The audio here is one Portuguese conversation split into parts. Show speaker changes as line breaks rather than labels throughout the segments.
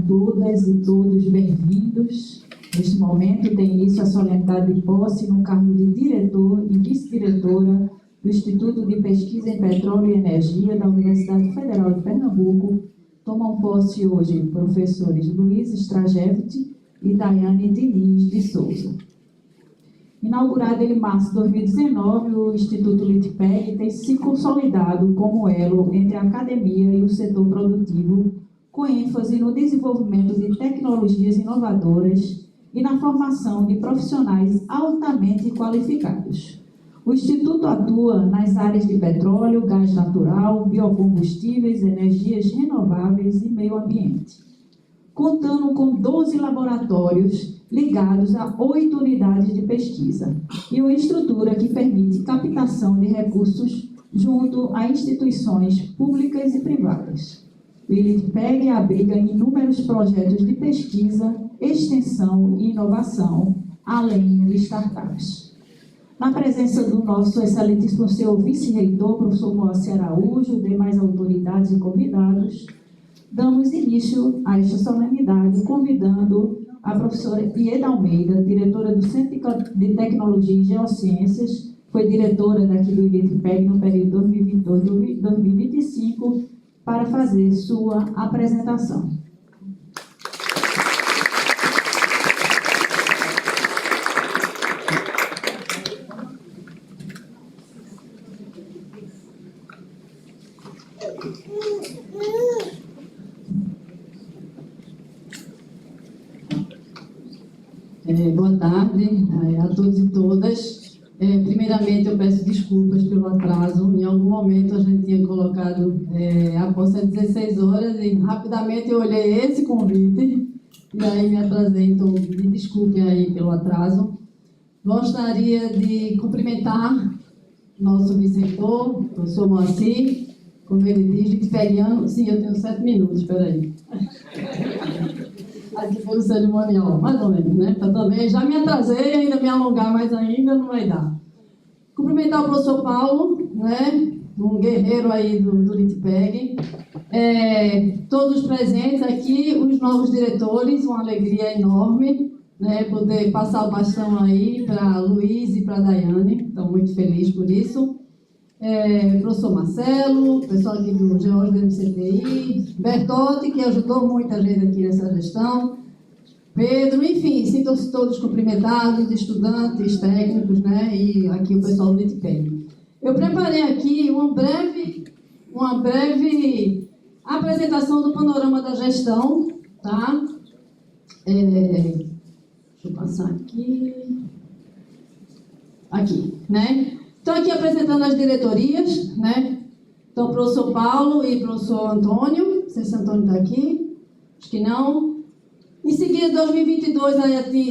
todas e todos bem-vindos. Neste momento tem início a solenidade de posse no cargo de diretor e vice-diretora do Instituto de Pesquisa em Petróleo e Energia da Universidade Federal de Pernambuco. Tomam posse hoje professores Luiz Strajevich e Daiane Diniz de Souza. Inaugurado em março de 2019, o Instituto LITPEG tem se consolidado como elo entre a academia e o setor produtivo, com ênfase no desenvolvimento de tecnologias inovadoras e na formação de profissionais altamente qualificados. O Instituto atua nas áreas de petróleo, gás natural, biocombustíveis, energias renováveis e meio ambiente, contando com 12 laboratórios ligados a 8 unidades de pesquisa e uma estrutura que permite captação de recursos junto a instituições públicas e privadas. O LITPEG abriga inúmeros projetos de pesquisa, extensão e inovação, além de startups. Na presença do nosso excelentíssimo senhor vice-reitor, professor Moacir Araújo, demais autoridades e convidados, damos início a esta solenidade, convidando a professora Ieda Almeida, diretora do Centro de Tecnologia e Geociências, foi diretora daqui do LITPEG no período 2022-2025, para fazer sua apresentação. Boa tarde a todos e todas. Primeiramente, eu peço desculpas pelo atraso. Em algum momento, a gente tinha colocado a posse às 16 horas e rapidamente eu olhei esse convite e aí me atrasei. Então, me desculpem aí pelo atraso. Gostaria de cumprimentar nosso vice-reitor, o professor Moacir, como ele diz, litiperiano. Sim, eu tenho 7 minutos, espera aí. Aqui foi o cerimonial, mais ou menos, né? Então, também já me atrasei, ainda me alongar mais ainda, não vai dar. Cumprimentar o professor Paulo, né? Um guerreiro aí do LITPEG. Todos os presentes aqui, os novos diretores, uma alegria enorme, né? Poder passar o bastão aí para Luiz e para Daiane, estou muito feliz por isso. Professor Marcelo, pessoal aqui do Geórgio do MCTI, Bertotti, que ajudou muita gente aqui nessa gestão, Pedro, enfim, sintam-se todos cumprimentados, estudantes, técnicos, né, e aqui o pessoal do LITPEG. Eu preparei aqui uma breve apresentação do panorama da gestão, tá? Deixa eu passar aqui, né? Estou aqui apresentando as diretorias, né? Então, o professor Paulo e o professor Antônio. Não sei se o Antônio está aqui. Acho que não. Em seguida, 2022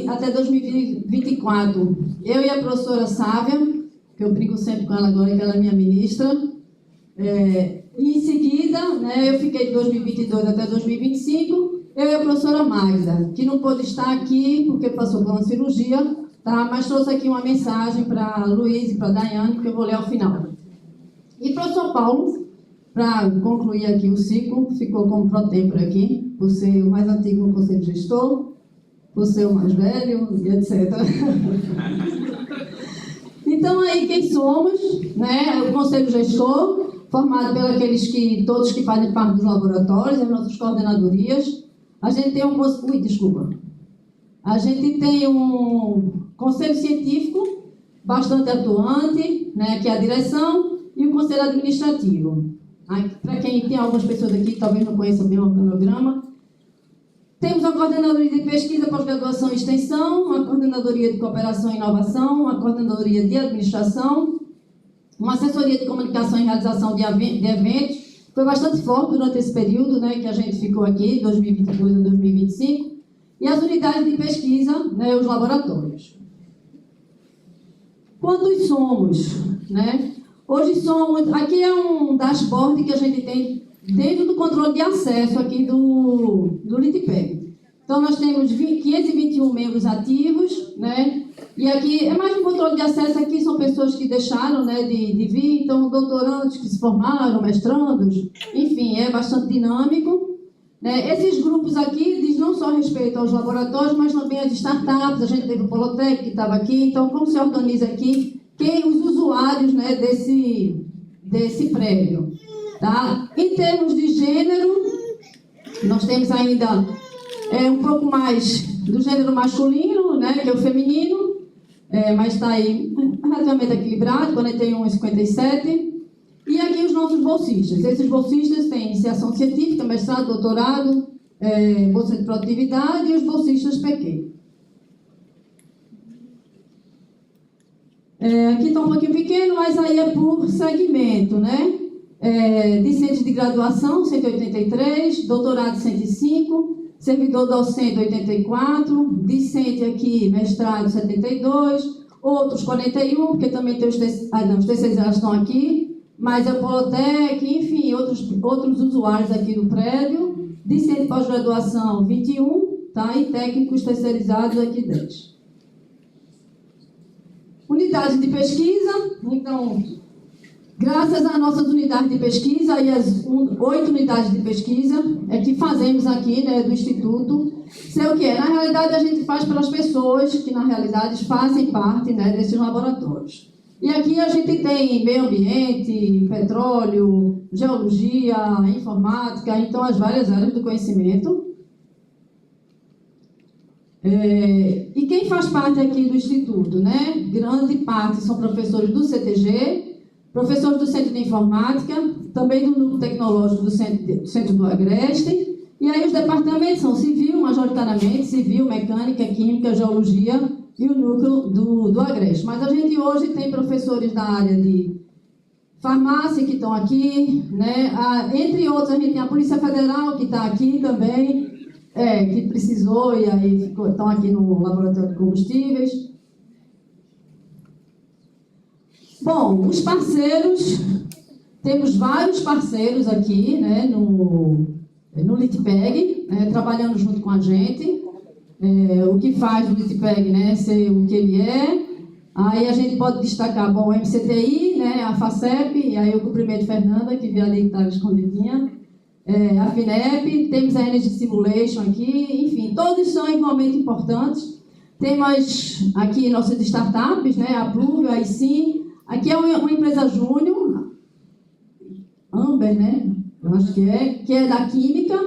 até 2024, eu e a professora Sávia, que eu brinco sempre com ela agora, que ela é minha ministra. Em seguida, né, eu fiquei de 2022 até 2025, eu e a professora Magda, que não pôde estar aqui porque passou por uma cirurgia, tá? Mas trouxe aqui uma mensagem para Luiz e para Daiane, que eu vou ler ao final. E para o professor Paulo, para concluir aqui o ciclo, ficou como pró-tempore aqui, por ser o mais antigo no Conselho Gestor, por ser o mais velho, e etc. Então, aí quem somos, né? O Conselho Gestor, formado pelos todos que fazem parte dos laboratórios, as nossas coordenadorias. A gente tem A gente tem um conselho científico bastante atuante, né, que é a direção, e o conselho administrativo. Para quem tem algumas pessoas aqui que talvez não conheçam bem o organograma, temos a coordenadoria de pesquisa, pós-graduação e extensão, uma coordenadoria de cooperação e inovação, uma coordenadoria de administração, uma assessoria de comunicação e realização de eventos. Foi bastante forte durante esse período, né, que a gente ficou aqui, 2022 a 2025, e as unidades de pesquisa, né, os laboratórios. Quantos somos, né? Hoje somos, aqui é um dashboard que a gente tem dentro do controle de acesso aqui do LITPEG. Então, nós temos 521 membros ativos, né? E aqui é mais um controle de acesso, aqui são pessoas que deixaram, né, de vir, então doutorandos que se formaram, mestrandos, enfim, é bastante dinâmico. Né? Esses grupos aqui
respeito aos laboratórios, mas também as startups. A gente teve o Polotec, que estava aqui. Então, como se organiza aqui os usuários, né, desse prédio? Tá? Em termos de gênero, nós temos ainda um pouco mais do gênero masculino, né, que é o feminino, mas está aí relativamente equilibrado, 41 e 57. E aqui os nossos bolsistas. Esses bolsistas têm iniciação científica, mestrado, doutorado, bolsa de produtividade e os bolsistas PQ. Aqui está um pouquinho pequeno, mas aí é por segmento, né? Discente de graduação, 183, doutorado, 105, servidor docente, 84, discente aqui, mestrado, 72, outros 41, porque também tem os TCs já estão aqui, mas é o Polotec, enfim, outros usuários aqui do prédio, discente de pós-graduação, 21, tá? E técnicos terceirizados aqui 10. Unidade de pesquisa, então, graças às nossas unidades de pesquisa e as 8 unidades de pesquisa que fazemos aqui, né, do Instituto, sei o que é. Na realidade, a gente faz pelas pessoas que, na realidade, fazem parte, né, desses laboratórios. E aqui a gente tem meio ambiente, petróleo, geologia, informática, então as várias áreas do conhecimento. E quem faz parte aqui do Instituto, né? Grande parte são professores do CTG, professores do Centro de Informática, também do Núcleo Tecnológico do Centro do Agreste, e aí os departamentos são civil, majoritariamente, civil, mecânica, química, geologia e o núcleo do Agreste. Mas a gente hoje tem professores da área de farmácia que estão aqui, né? Entre outros, a gente tem a Polícia Federal que está aqui também, que precisou e aí estão aqui no Laboratório de Combustíveis. Bom, os parceiros, temos vários parceiros aqui, né, no LITPEG, né, trabalhando junto com a gente. O que faz o LITPEG, né, ser o que ele é. Aí a gente pode destacar, bom, o MCTI, né, a FACEP, e aí o cumprimento Fernanda, que veio ali que estava escondidinha, a FINEP, temos a Energy Simulation aqui, enfim, todos são igualmente importantes. Temos aqui nossas startups, né, a Pluvio, a ICIM, aqui é uma empresa júnior, Amber, né, eu acho que é da Química,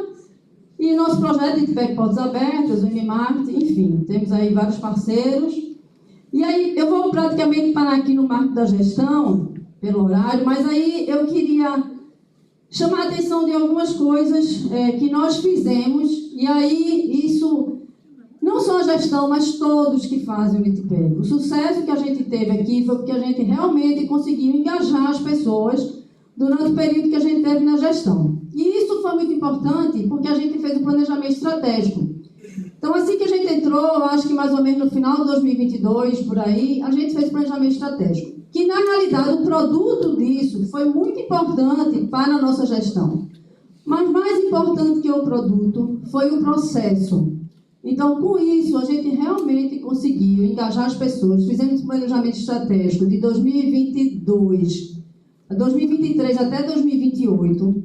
e nosso projeto de LITPEG Portas Abertas, o Unimart, enfim, temos aí vários parceiros. E aí eu vou praticamente parar aqui no marco da gestão, pelo horário, mas aí eu queria chamar a atenção de algumas coisas que nós fizemos, e aí isso, não só a gestão, mas todos que fazem o LITPEG. O sucesso que a gente teve aqui foi porque a gente realmente conseguiu engajar as pessoas durante o período que a gente teve na gestão. E isso foi muito importante porque a gente fez um planejamento estratégico. Então, assim que a gente entrou, eu acho que mais ou menos no final de 2022, por aí, a gente fez um planejamento estratégico. Que, na realidade, o produto disso foi muito importante para a nossa gestão. Mas mais importante que o produto foi o processo. Então, com isso, a gente realmente conseguiu engajar as pessoas. Fizemos um planejamento estratégico de 2022 a 2023 até 2028.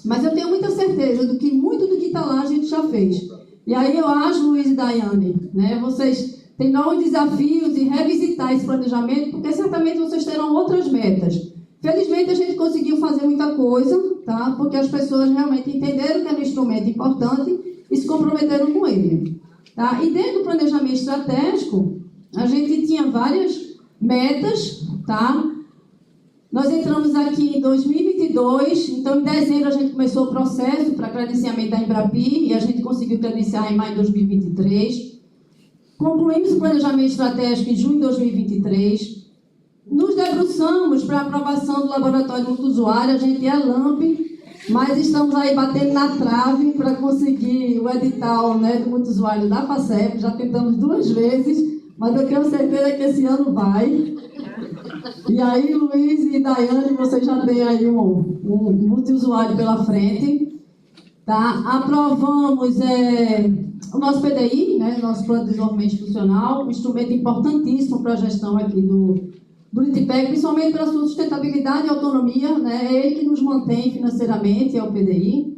Mas eu tenho muita certeza de que muito do que está lá a gente já fez. E aí eu acho, Luiz e Daiane, né, vocês têm novos desafios e revisitar esse planejamento, porque certamente vocês terão outras metas. Felizmente a gente conseguiu fazer muita coisa, tá? Porque as pessoas realmente entenderam que era um instrumento importante e se comprometeram com ele. Tá? E dentro do planejamento estratégico, a gente tinha várias metas, tá? Nós entramos aqui em 2022, então em dezembro a gente começou o processo para credenciamento da Embrapi e a gente conseguiu credenciar em maio de 2023. Concluímos o planejamento estratégico em junho de 2023. Nos debruçamos para a aprovação do laboratório multiusuário, a gente é LAMP, mas estamos aí batendo na trave para conseguir o edital, né, do multiusuário da FACEP. Já tentamos 2 vezes, mas eu tenho certeza que esse ano vai. E aí, Luiz e Daiane, vocês já têm aí um multiusuário pela frente. Tá? Aprovamos o nosso PDI, né, nosso Plano de Desenvolvimento Institucional, um instrumento importantíssimo para a gestão aqui do LITPEG, principalmente pela sua sustentabilidade e autonomia, né, é ele que nos mantém financeiramente, é o PDI.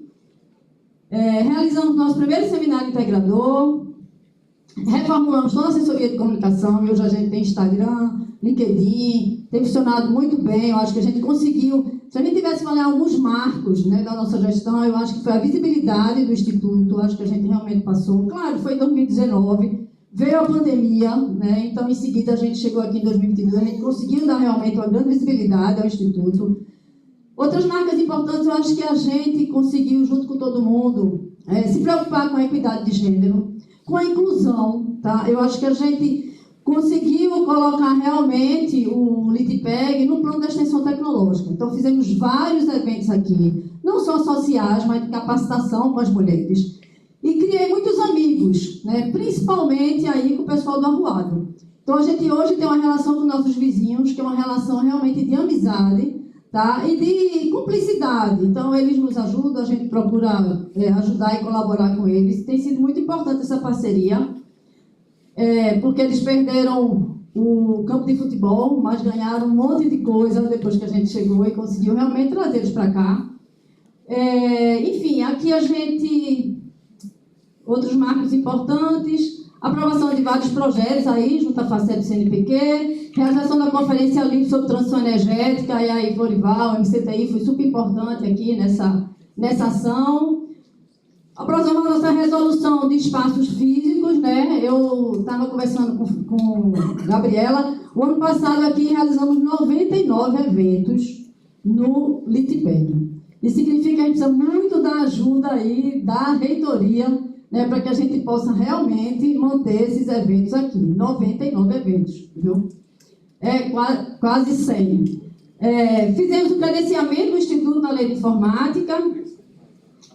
Realizamos nosso primeiro seminário integrador, reformulamos toda a assessoria de comunicação, e hoje a gente tem Instagram, LinkedIn, tem funcionado muito bem. Eu acho que a gente conseguiu, se a gente tivesse que falar alguns marcos, né, da nossa gestão, eu acho que foi a visibilidade do Instituto, eu acho que a gente realmente passou. Claro, foi em 2019, veio a pandemia, né, então em seguida a gente chegou aqui em 2022, a gente conseguiu dar realmente uma grande visibilidade ao Instituto. Outras marcas importantes, eu acho que a gente conseguiu, junto com todo mundo, se preocupar com a equidade de gênero, com a inclusão, tá? Eu acho que a gente conseguiu colocar realmente o LITPEG no plano da extensão tecnológica. Então, fizemos vários eventos aqui, não só sociais, mas de capacitação com as mulheres. E criei muitos amigos, né? Principalmente aí com o pessoal do Arruado. Então, a gente hoje tem uma relação com nossos vizinhos, que é uma relação realmente de amizade, tá? E de cumplicidade. Então, eles nos ajudam, a gente procura ajudar e colaborar com eles. Tem sido muito importante essa parceria, porque eles perderam o campo de futebol, mas ganharam um monte de coisa depois que a gente chegou e conseguiu realmente trazê-los para cá. Enfim, aqui a gente... Outros marcos importantes... Aprovação de vários projetos aí, junto à FACEP e CNPq, realização da Conferência Livre sobre Transição Energética, e aí Vorival, MCTI, foi super importante aqui nessa ação. Aprovação da nossa resolução de espaços físicos, né? Eu estava conversando com Gabriela, o ano passado aqui realizamos 99 eventos no LITPEG. Isso significa que a gente precisa muito da ajuda aí da reitoria, né, para que a gente possa realmente manter esses eventos aqui. 99 eventos, viu? Quase 100. Fizemos o credenciamento do Instituto na Lei de Informática.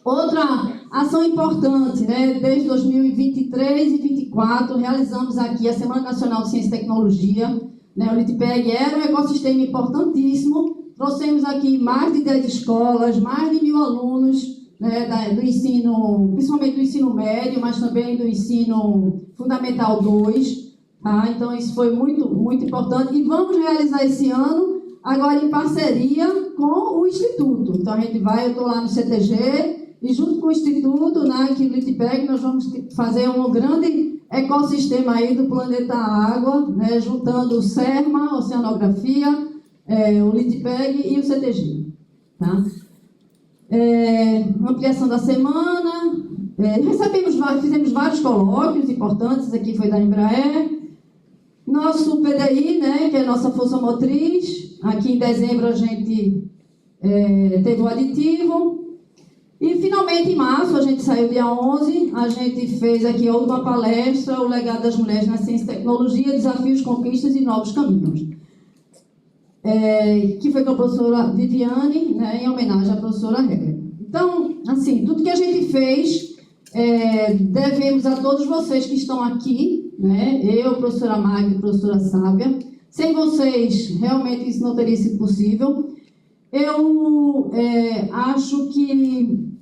Outra ação importante, né, desde 2023 e 2024, realizamos aqui a Semana Nacional de Ciência e Tecnologia. Né, o LITPEG era um ecossistema importantíssimo. Trouxemos aqui mais de 10 escolas, mais de 1.000 alunos, né, do ensino, principalmente do ensino médio, mas também do ensino fundamental 2. Tá? Então, isso foi muito, muito importante. E vamos realizar esse ano, agora em parceria com o Instituto. Então, a gente vai, eu estou lá no CTG, e junto com o Instituto, né, aqui no LITPEG, nós vamos fazer um grande ecossistema aí do planeta Água, né, juntando o CERMA, Oceanografia, o LITPEG e o CTG. Tá? Ampliação da semana, fizemos vários colóquios importantes, aqui foi da Embraer, nosso PDI, né, que é a nossa força motriz, aqui em dezembro a gente teve o aditivo, e finalmente em março, a gente saiu dia 11, a gente fez aqui a última palestra, o legado das mulheres na ciência e tecnologia, desafios, conquistas e novos caminhos. Que foi com a professora Viviane, né, em homenagem à professora Heller. Então, assim, tudo que a gente fez, devemos a todos vocês que estão aqui, né, eu, professora Magda e professora Sábia. Sem vocês, realmente isso não teria sido possível. Eu acho que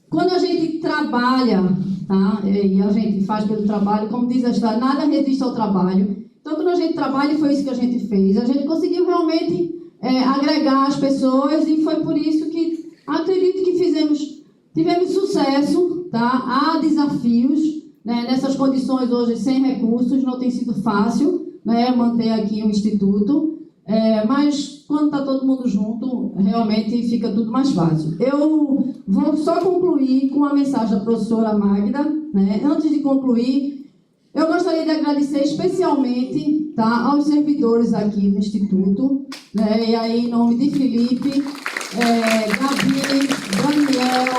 quando a gente trabalha, tá, e a gente faz pelo trabalho, como diz a história, nada resiste ao trabalho. Então, quando a gente trabalha, foi isso que a gente fez. A gente conseguiu realmente agregar as pessoas e foi por isso que acredito que tivemos sucesso. Tá? Há desafios, né, nessas condições hoje sem recursos, não tem sido fácil, né, manter aqui o Instituto, mas quando está todo mundo junto, realmente fica tudo mais fácil. Eu vou só concluir com a mensagem da professora Magda. Né? Antes de concluir, eu gostaria de agradecer especialmente, tá, aos servidores aqui do Instituto, né, e aí em nome de Felipe, Gabi, Daniel,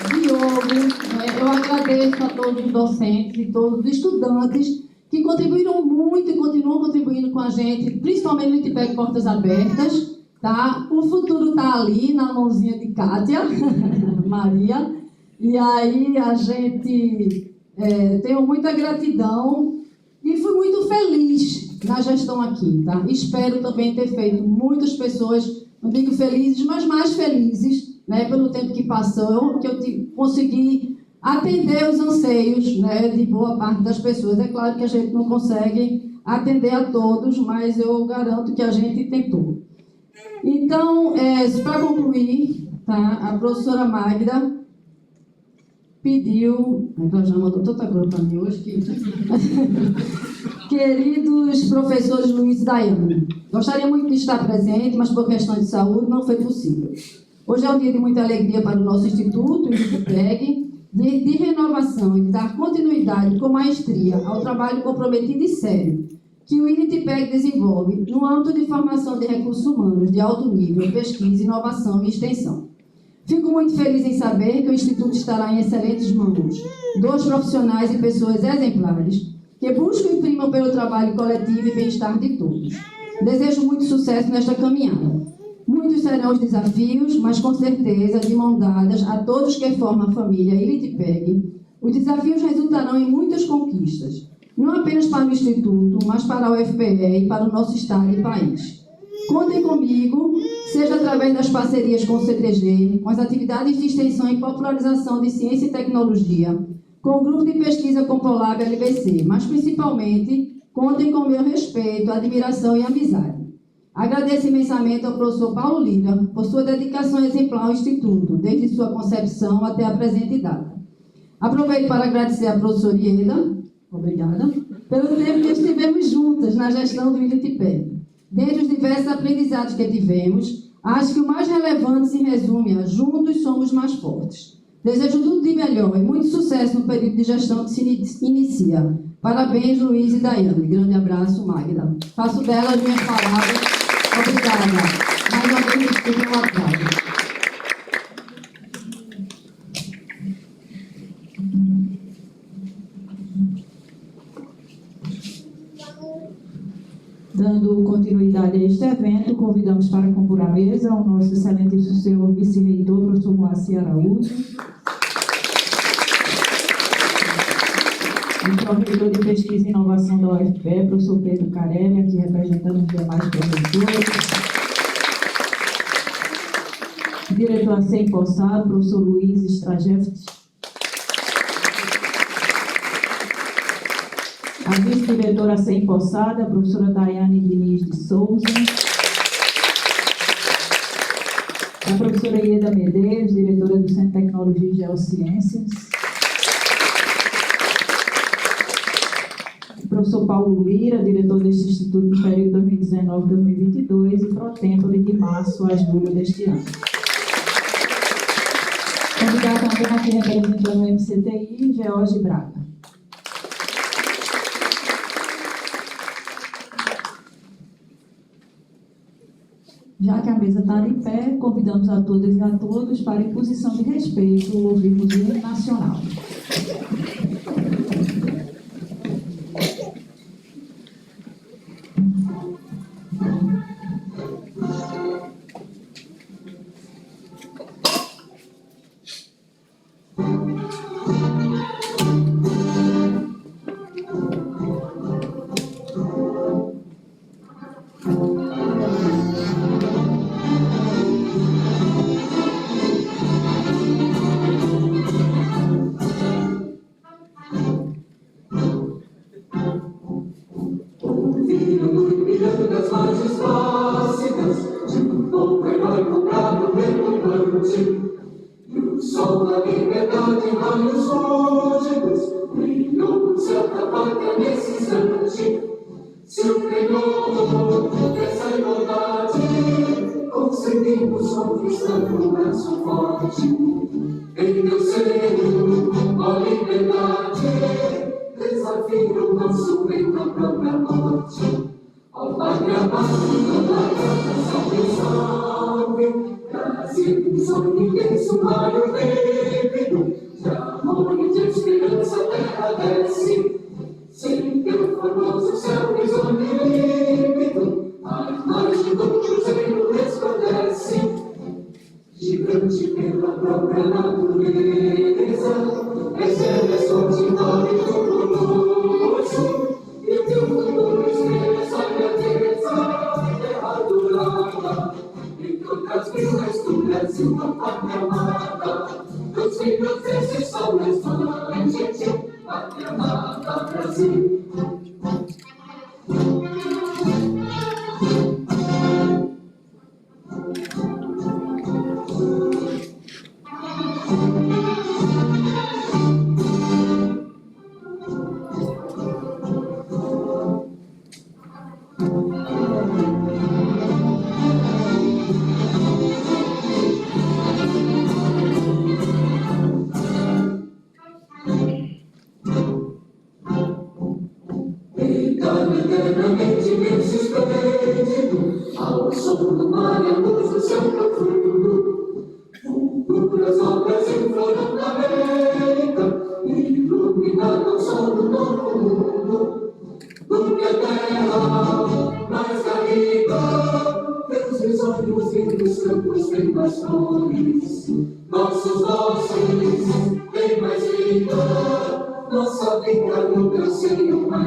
Diogo, né, eu agradeço a todos os docentes e todos os estudantes que contribuíram muito e continuam contribuindo com a gente, principalmente no LITPEG Portas Abertas. Tá? O futuro está ali, na mãozinha de Kátia, Maria, e aí a gente... tenho muita gratidão e fui muito feliz na gestão aqui, tá? Espero também ter feito muitas pessoas, não digo felizes, mas mais felizes, né, pelo tempo que passou, que eu consegui atender os anseios, né, de boa parte das pessoas. É claro que a gente não consegue atender a todos, mas eu garanto que a gente tentou. Então, para concluir, tá? A professora Magda pediu... Ela já mandou tanta coisa para mim hoje que... Queridos professores Luiz e Daiane, gostaria muito de estar presente, mas por questão de saúde não foi possível. Hoje é um dia de muita alegria para o nosso Instituto, o INITPEG, de renovação e de dar continuidade com maestria ao trabalho comprometido e sério que o INITPEG desenvolve no âmbito de formação de recursos humanos de alto nível, pesquisa, inovação e extensão. Fico muito feliz em saber que o Instituto estará em excelentes mãos, 2 profissionais e pessoas exemplares, que buscam e primam pelo trabalho coletivo e bem-estar de todos. Desejo muito sucesso nesta caminhada. Muitos serão os desafios, mas com certeza, de mãos dadas a todos que formam a família INITPEG, os desafios resultarão em muitas conquistas, não apenas para o Instituto, mas para o UFPE e para o nosso Estado e país. Contem comigo, seja através das parcerias com o CTG, com as atividades de extensão e popularização de ciência e tecnologia, com o grupo de pesquisa Compolab LBC, mas principalmente, contem com o meu respeito, admiração e amizade. Agradeço imensamente ao professor Paulo Lira por sua dedicação exemplar ao Instituto, desde sua concepção até a presente data. Aproveito para agradecer à professora Ieda, obrigada, pelo tempo que estivemos juntas na gestão do INITPEG. Dentre os diversos aprendizados que tivemos, acho que o mais relevante se resume a juntos somos mais fortes. Desejo tudo de melhor e muito sucesso no período de gestão que se inicia. Parabéns, Luiz e Daiane. Grande abraço, Magda. Faço delas minhas palavras. Obrigada. Mais uma vez, desculpa o atraso.
Dando continuidade a este evento, convidamos para compor a mesa o nosso excelente senhor vice-reitor, professor Moacir Araújo, o pró-reitor de Pesquisa e Inovação da UFPE, professor Pedro Carelli, aqui representando os demais professores, o diretor a ser empossado, professor Luiz Strajewski, a vice-diretora a ser empossada, a professora Daiane Diniz de Souza, a professora Ieda Medeiros, diretora do Centro de Tecnologia e Geociências, o professor Paulo Lira, diretor deste Instituto no período 2019-2022 e pró-tempore de março a julho deste ano. Convidar também aqui representando o MCTI, George Braga. Já que a mesa está de pé, convidamos a todas e a todos para, em posição de respeito, ouvirmos o hino nacional.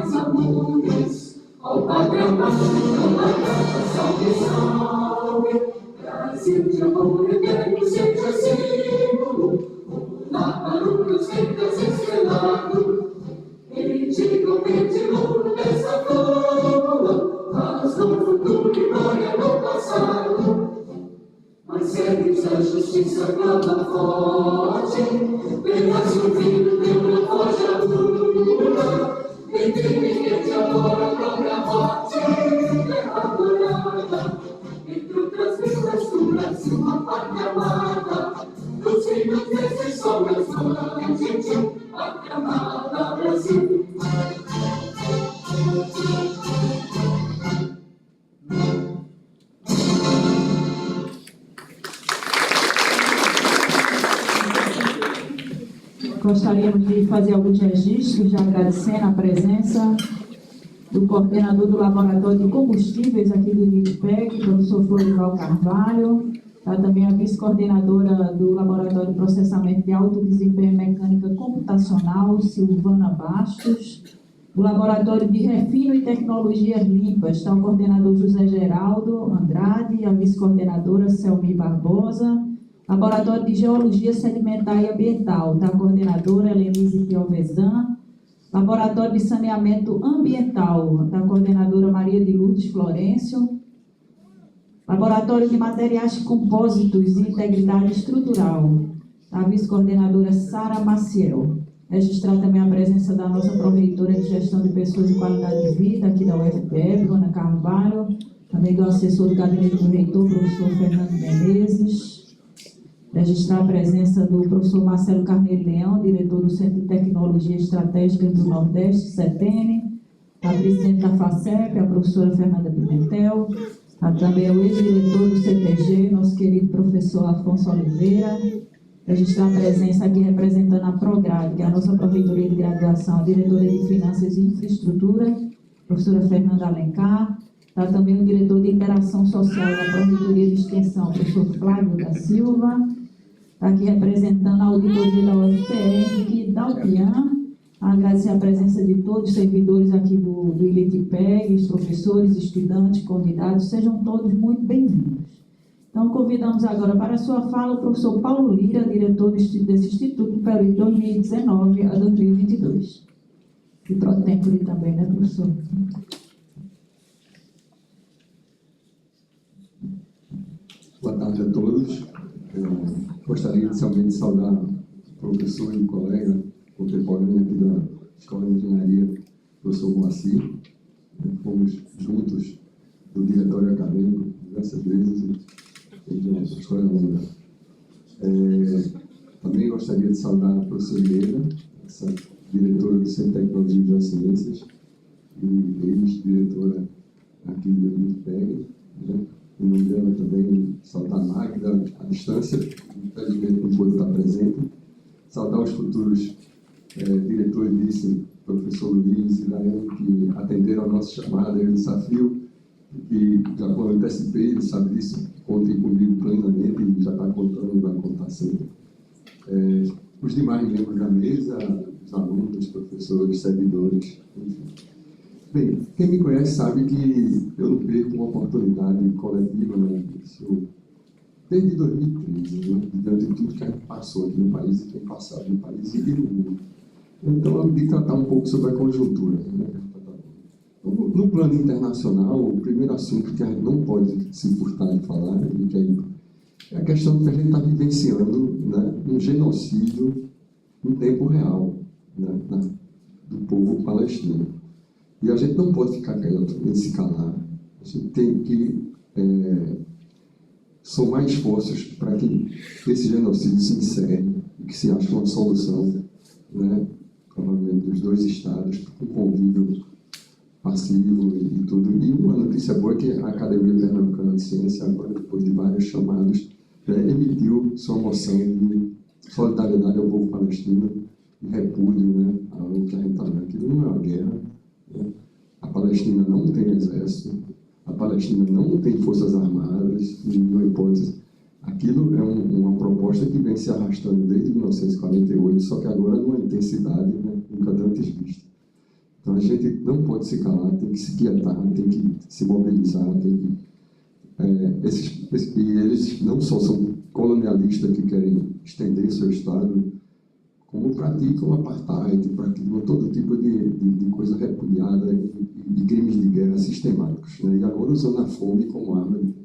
mais amores, ao Pacamama, salve, salve, Brasil de amor eterno seja símbolo, lá para os ventos estrelados, e digam verde louro dessa flor, faz no futuro e glória no passado. Mas segues a justiça clama forte, verás o filho teu não foge à luta, entre ninguém te adora a própria morte, terra adorada, entre outras vilas do Brasil, uma pátria amada, dos filhos desses sombras, toda gentil, pátria amada, Brasil.
Gostaríamos de fazer alguns registros, já agradecendo a presença do coordenador do Laboratório de Combustíveis aqui do ILITPEG, professor Florival Carvalho, também a vice-coordenadora do Laboratório de Processamento de Alto Desempenho e Mecânica Computacional, Silvana Bastos, do Laboratório de Refino e Tecnologias Limpas, está o coordenador José Geraldo Andrade, a vice-coordenadora Selmi Barbosa, Laboratório de Geologia Sedimentar e Ambiental, da coordenadora Helenise Piovesan. Laboratório de Saneamento Ambiental, da coordenadora Maria de Lourdes Florencio. Laboratório de Materiais Compósitos e Integridade Estrutural, da vice-coordenadora Sara Maciel. Registrar também a presença da nossa pró-reitora de Gestão de Pessoas e Qualidade de Vida, aqui da UFPE, Ana Carvalho, também do assessor do gabinete do reitor, professor Fernando Menezes. Registrar a presença do professor Marcelo Carneiro Leão, diretor do Centro de Tecnologia Estratégica do Nordeste, CETENE, a presidente da FACEP, a professora Fernanda Pimentel, também o ex-diretor do CTG, nosso querido professor Afonso Oliveira. Registrar a presença aqui representando a PROGRAD, que é a nossa Pró-Reitoria de Graduação, a diretora de Finanças e Infraestrutura, professora Fernanda Alencar. Está também o diretor de Interação Social da Pró-Reitoria de Extensão, professor Flávio da Silva. Está aqui representando a auditoria da UFPE, Henrique Dalpian. Agradecer a presença de todos os servidores aqui do ILITPEG, os professores, estudantes, convidados, sejam todos muito bem-vindos. Então, convidamos agora para a sua fala o professor Paulo Lira, diretor desse Instituto, do período de 2019 a 2022. E pro tempore também, né, professor?
Boa tarde a todos. Gostaria inicialmente de saudar o professor e colega contemporâneo aqui da Escola de Engenharia, professor Moacir. Fomos juntos do diretório acadêmico diversas vezes e de nossa história longa. Também gostaria de saudar a professora Helena, essa diretora do Centro de Tecnologia e Geociências e ex-diretora aqui do ILITPEG, né? Em nome dela também saudar a Magda à distância, infelizmente não pôde estar presente. Saudar os futuros diretores disso, professor Luiz e Daiane, que atenderam a nossa chamada e o desafio, e já quando antecipei, ele sabe disso, contem comigo plenamente e já está contando e vai contar sempre. Os demais membros da mesa, os alunos, professores, servidores, enfim. Bem, quem me conhece sabe que eu não perco uma oportunidade coletiva, né? Isso, desde 2013, né? Diante de tudo que a gente passou aqui no país e tem passado no país e no mundo. Então, eu vim tratar um pouco sobre a conjuntura, né? No plano internacional, o primeiro assunto que a gente não pode se furtar de falar, e que é a questão de que a gente está vivenciando, né, um genocídio em tempo real, né, do povo palestino. E a gente não pode ficar quieto nem se calar. A gente tem que somar esforços para que esse genocídio se encerre e que se ache uma solução, né, provavelmente dos dois estados, com convívio passivo e tudo. E uma notícia boa é que a Academia Pernambucana de Ciência, agora, depois de vários chamados, emitiu sua moção de solidariedade ao povo palestino e repúdio, né, ao que a gente está vendo. Aquilo não é uma guerra. A Palestina não tem exército, a Palestina não tem forças armadas, em nenhuma hipótese. Aquilo é uma proposta que vem se arrastando desde 1948, só que agora numa intensidade, né, nunca antes vista. Então a gente não pode se calar, tem que se quietar, tem que se mobilizar, tem que... e eles não só são colonialistas que querem estender seu Estado, como praticam apartheid, praticam todo tipo de coisa repudiada e crimes de guerra sistemáticos, né? E agora usando a fome como arma de guerra.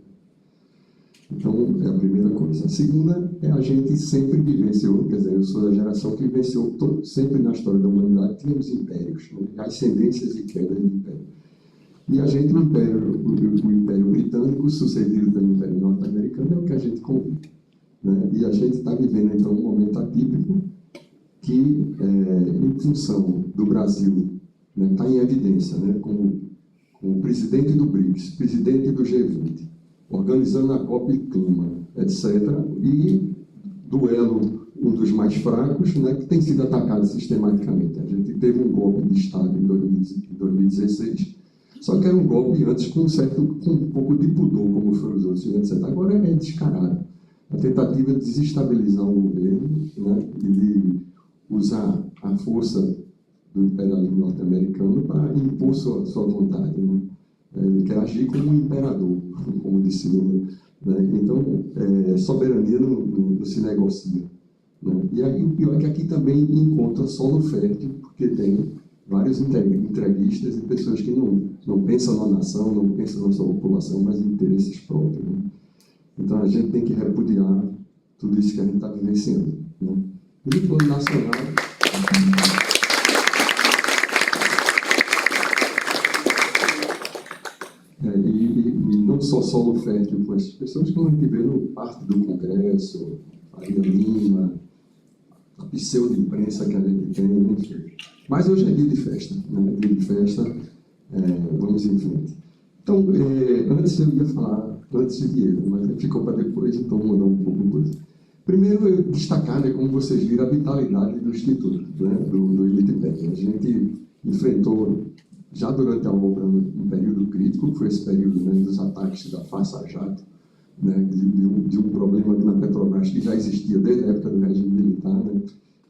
Então, é a primeira coisa. A segunda é a gente sempre vivenciou, quer dizer, eu sou da geração que vivenciou sempre na história da humanidade, tínhamos impérios, né? Ascendências e quedas de império. E a gente, o Império Britânico, sucedido pelo Império Norte-Americano, é o que a gente convive, né? E a gente está vivendo, então, um momento atípico que, em função do Brasil, né, está em evidência, né, como o presidente do BRICS, presidente do G20, organizando a COP Clima, etc., e duelo, um dos mais fracos, né, que tem sido atacado sistematicamente. A gente teve um golpe de Estado em 2016, só que era um golpe antes com um pouco de pudor, como foram os outros, etc. Agora é descarado. A tentativa de desestabilizar o governo, né, e de usar a força do imperialismo norte-americano para impor sua vontade, né? Ele quer agir como um imperador, como disse Lula, né? Então, soberania não se negocia, né? E aí o pior é que aqui também encontra solo fértil, porque tem vários entreguistas e pessoas que não pensam na nação, não pensam na sua população, mas em interesses próprios, né? Então a gente tem que repudiar tudo isso que a gente está vivenciando, né? E no plano nacional... E não só solo fértil com essas pessoas, como a gente vê no parte do Congresso, Faria Lima, a pseudo-imprensa que a gente tem, enfim. Mas hoje é dia de festa, né? Dia de festa, vamos em frente. Então, antes eu ia falar, antes de dinheiro, mas ficou para depois, então vou mudar um pouco de coisa. Primeiro, eu destacar, né, como vocês viram, a vitalidade do Instituto, né, do ILITPEG. A gente enfrentou, já durante a obra, um período crítico, que foi esse período, né, dos ataques da Força Jato, né, de um problema na Petrobras que já existia desde a época do regime militar, né,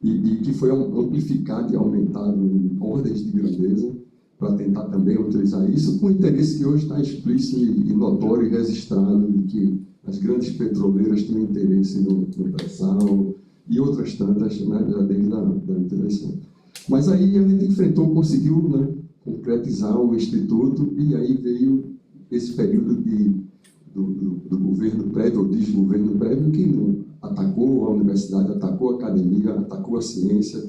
e que foi amplificado e aumentado em ordens de grandeza, para tentar também utilizar isso, com o interesse que hoje está explícito e notório e registrado de que as grandes petroleiras tinham interesse no pré-sal e outras tantas, né, já desde a intervenção. Mas aí a gente enfrentou, conseguiu, né, concretizar o Instituto, e aí veio esse período do governo prévio, ou desgoverno prévio, que não atacou a universidade, atacou a academia, atacou a ciência,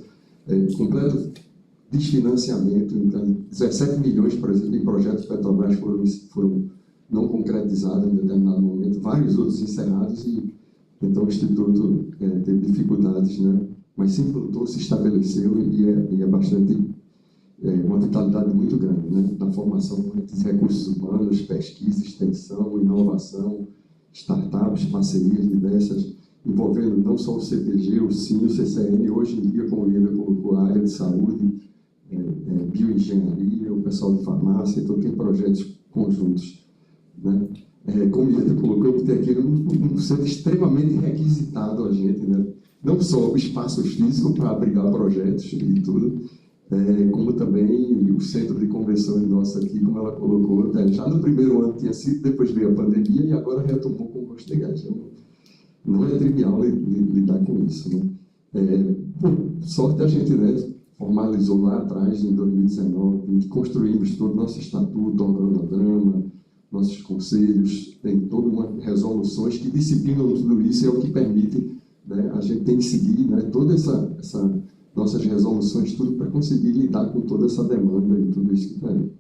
completo desfinanciamento. Então, 17 milhões, por exemplo, em projetos Petrobras foram não concretizados em determinado momento, vários outros encerrados, e então o Instituto teve dificuldades, né? Mas se implantou, se estabeleceu, e é bastante, uma vitalidade muito grande, né? Na formação de recursos humanos, pesquisa, extensão, inovação, startups, parcerias diversas, envolvendo não só o CPG, o SIM, o CCN, hoje em dia, como o Ian colocou, a área de saúde, bioengenharia, o pessoal de farmácia, então tem projetos conjuntos, né? Como o Ian colocou, tem aqui um centro extremamente requisitado a gente, né? Não só o espaço físico para abrigar projetos e tudo, como também o centro de convenções nosso aqui, como ela colocou, já no primeiro ano tinha sido, depois veio a pandemia e agora retomou com o gosto de gás. Não é trivial lidar com isso, né? Por sorte a gente, né, formalizou lá atrás, em 2019, construímos todo o nosso estatuto, organograma, nossos conselhos, tem todas umas resoluções que disciplinam tudo isso, e é o que permite, né, a gente tem que seguir, né, todas essas nossas resoluções, tudo para conseguir lidar com toda essa demanda e tudo isso que está aí.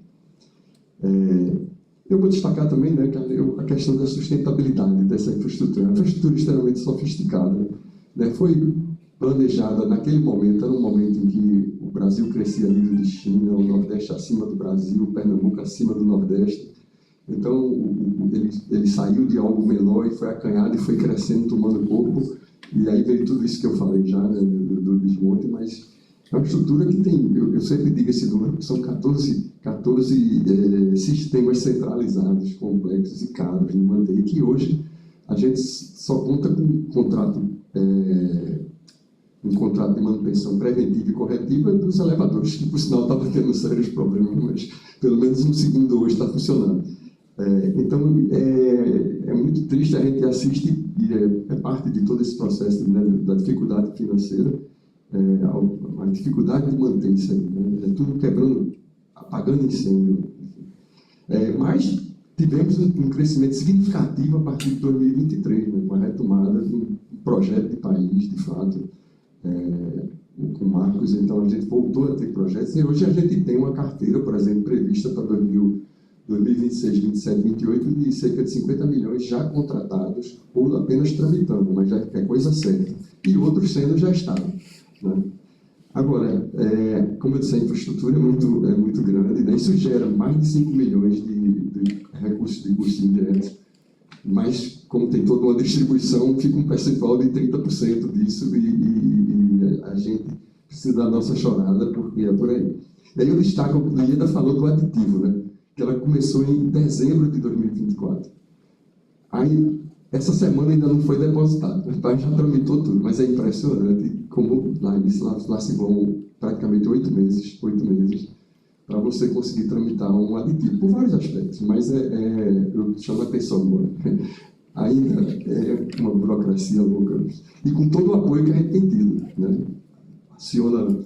Eu vou destacar também, né, a questão da sustentabilidade dessa infraestrutura. A infraestrutura extremamente sofisticada, né, foi planejada naquele momento, era um momento em que o Brasil crescia a nível de China, o Nordeste acima do Brasil, o Pernambuco acima do Nordeste. Então, ele saiu de algo menor e foi acanhado e foi crescendo, tomando corpo, e aí veio tudo isso que eu falei já, né, do desmonte, mas é uma estrutura que tem, eu sempre digo esse número, que são 14 sistemas centralizados, complexos e caros de manter, e que hoje a gente só conta com contrato um contrato de manutenção preventiva e corretiva dos elevadores, que por sinal estava tendo sérios problemas, mas pelo menos um segundo hoje está funcionando. Então, é muito triste, a gente assiste, e é parte de todo esse processo, né, da dificuldade financeira, a dificuldade de manter isso aí, né? É tudo quebrando, apagando incêndio. Mas tivemos um crescimento significativo a partir de 2023, né, com a retomada de um projeto de país, de fato, com Marcos. Então a gente voltou a ter projetos, e hoje a gente tem uma carteira, por exemplo, prevista para 2026, 27, 28, de cerca de 50 milhões já contratados, ou apenas tramitando, mas já é coisa certa, e outros sendo gestados, né? Agora, como eu disse, a infraestrutura é muito grande, né? Isso gera mais de 5 milhões de recursos de custos indiretos, mas, como tem toda uma distribuição, fica um percentual de 30% disso, e a gente precisa da nossa chorada, porque é por aí. E aí eu destaco, a Ieda falou do aditivo, né? Que ela começou em dezembro de 2024. Aí, essa semana ainda não foi depositado, mas já tramitou tudo, mas é impressionante como lá se vão praticamente 8 meses para você conseguir tramitar um aditivo, por vários aspectos, mas eu chamo a atenção agora. Ainda é uma burocracia louca, e com todo o apoio que a gente tem tido, né? Aciona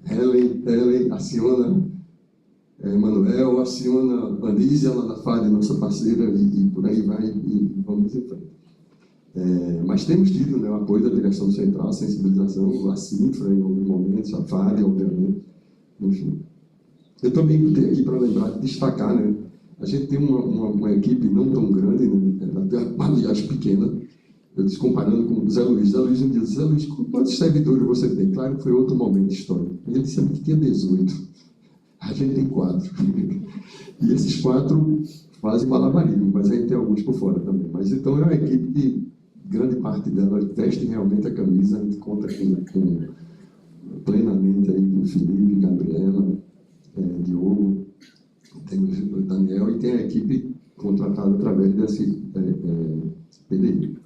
Helen, aciona Manuel, aciona Anísia lá da FAD, nossa parceira, e por aí vai, e vamos em frente. Mas temos tido, né, o apoio da direção central, a sensibilização, a CINFRA em alguns momentos, a FAD, obviamente, enfim. Eu também tenho aqui para lembrar, destacar, né, a gente tem uma equipe não tão grande, né, aliás, pequena. Eu disse, comparando com o Zé Luiz me disse, Zé Luiz, quantos servidores você tem? Claro que foi outro momento histórico. Ele disse que tinha 18. A gente tem 4. E esses 4 fazem malabarismo, mas a gente tem alguns por fora também. Mas então é uma equipe que, grande parte dela, veste realmente a camisa, a gente conta com plenamente aí com Felipe, Gabriela, Diogo, tem o Daniel, e tem a equipe contratada através desse PDI.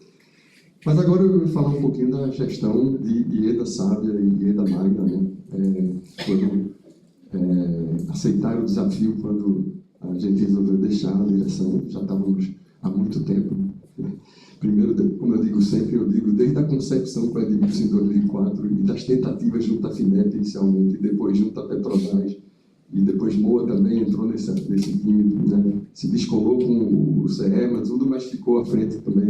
Mas agora eu vou falar um pouquinho da gestão de Ieda Sábia e Ieda Magna, né? Quando aceitaram o desafio, quando a gente resolveu deixar a direção, já estávamos há muito tempo. Primeiro, como eu digo sempre, desde a concepção com a Edmilson em 2004 e das tentativas junto à FINEP inicialmente, e depois junto à Petrobras, e depois Moa também entrou nesse time, né? Se descolou com o CE, tudo, mas ficou à frente também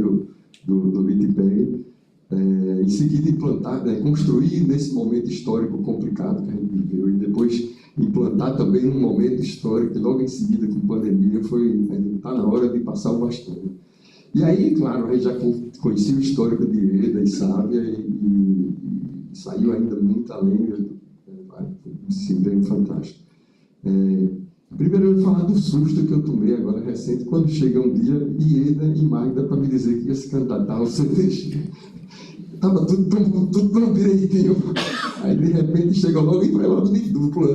do Litipeg. Em seguida, implantar, construir nesse momento histórico complicado que a gente viveu, e depois implantar também num momento histórico que logo em seguida, com pandemia, está na hora de passar o bastão. E aí, claro, a gente já conhecia o histórico de Ieda e Sábia, e saiu ainda muito além, bem fantástico. Primeiro eu vou falar do susto que eu tomei agora recente, quando chega um dia Ieda e Magda para me dizer que ia se candidatar ao CDG. Estava tudo tão direitinho. Aí de repente chega logo e vai logo de dupla.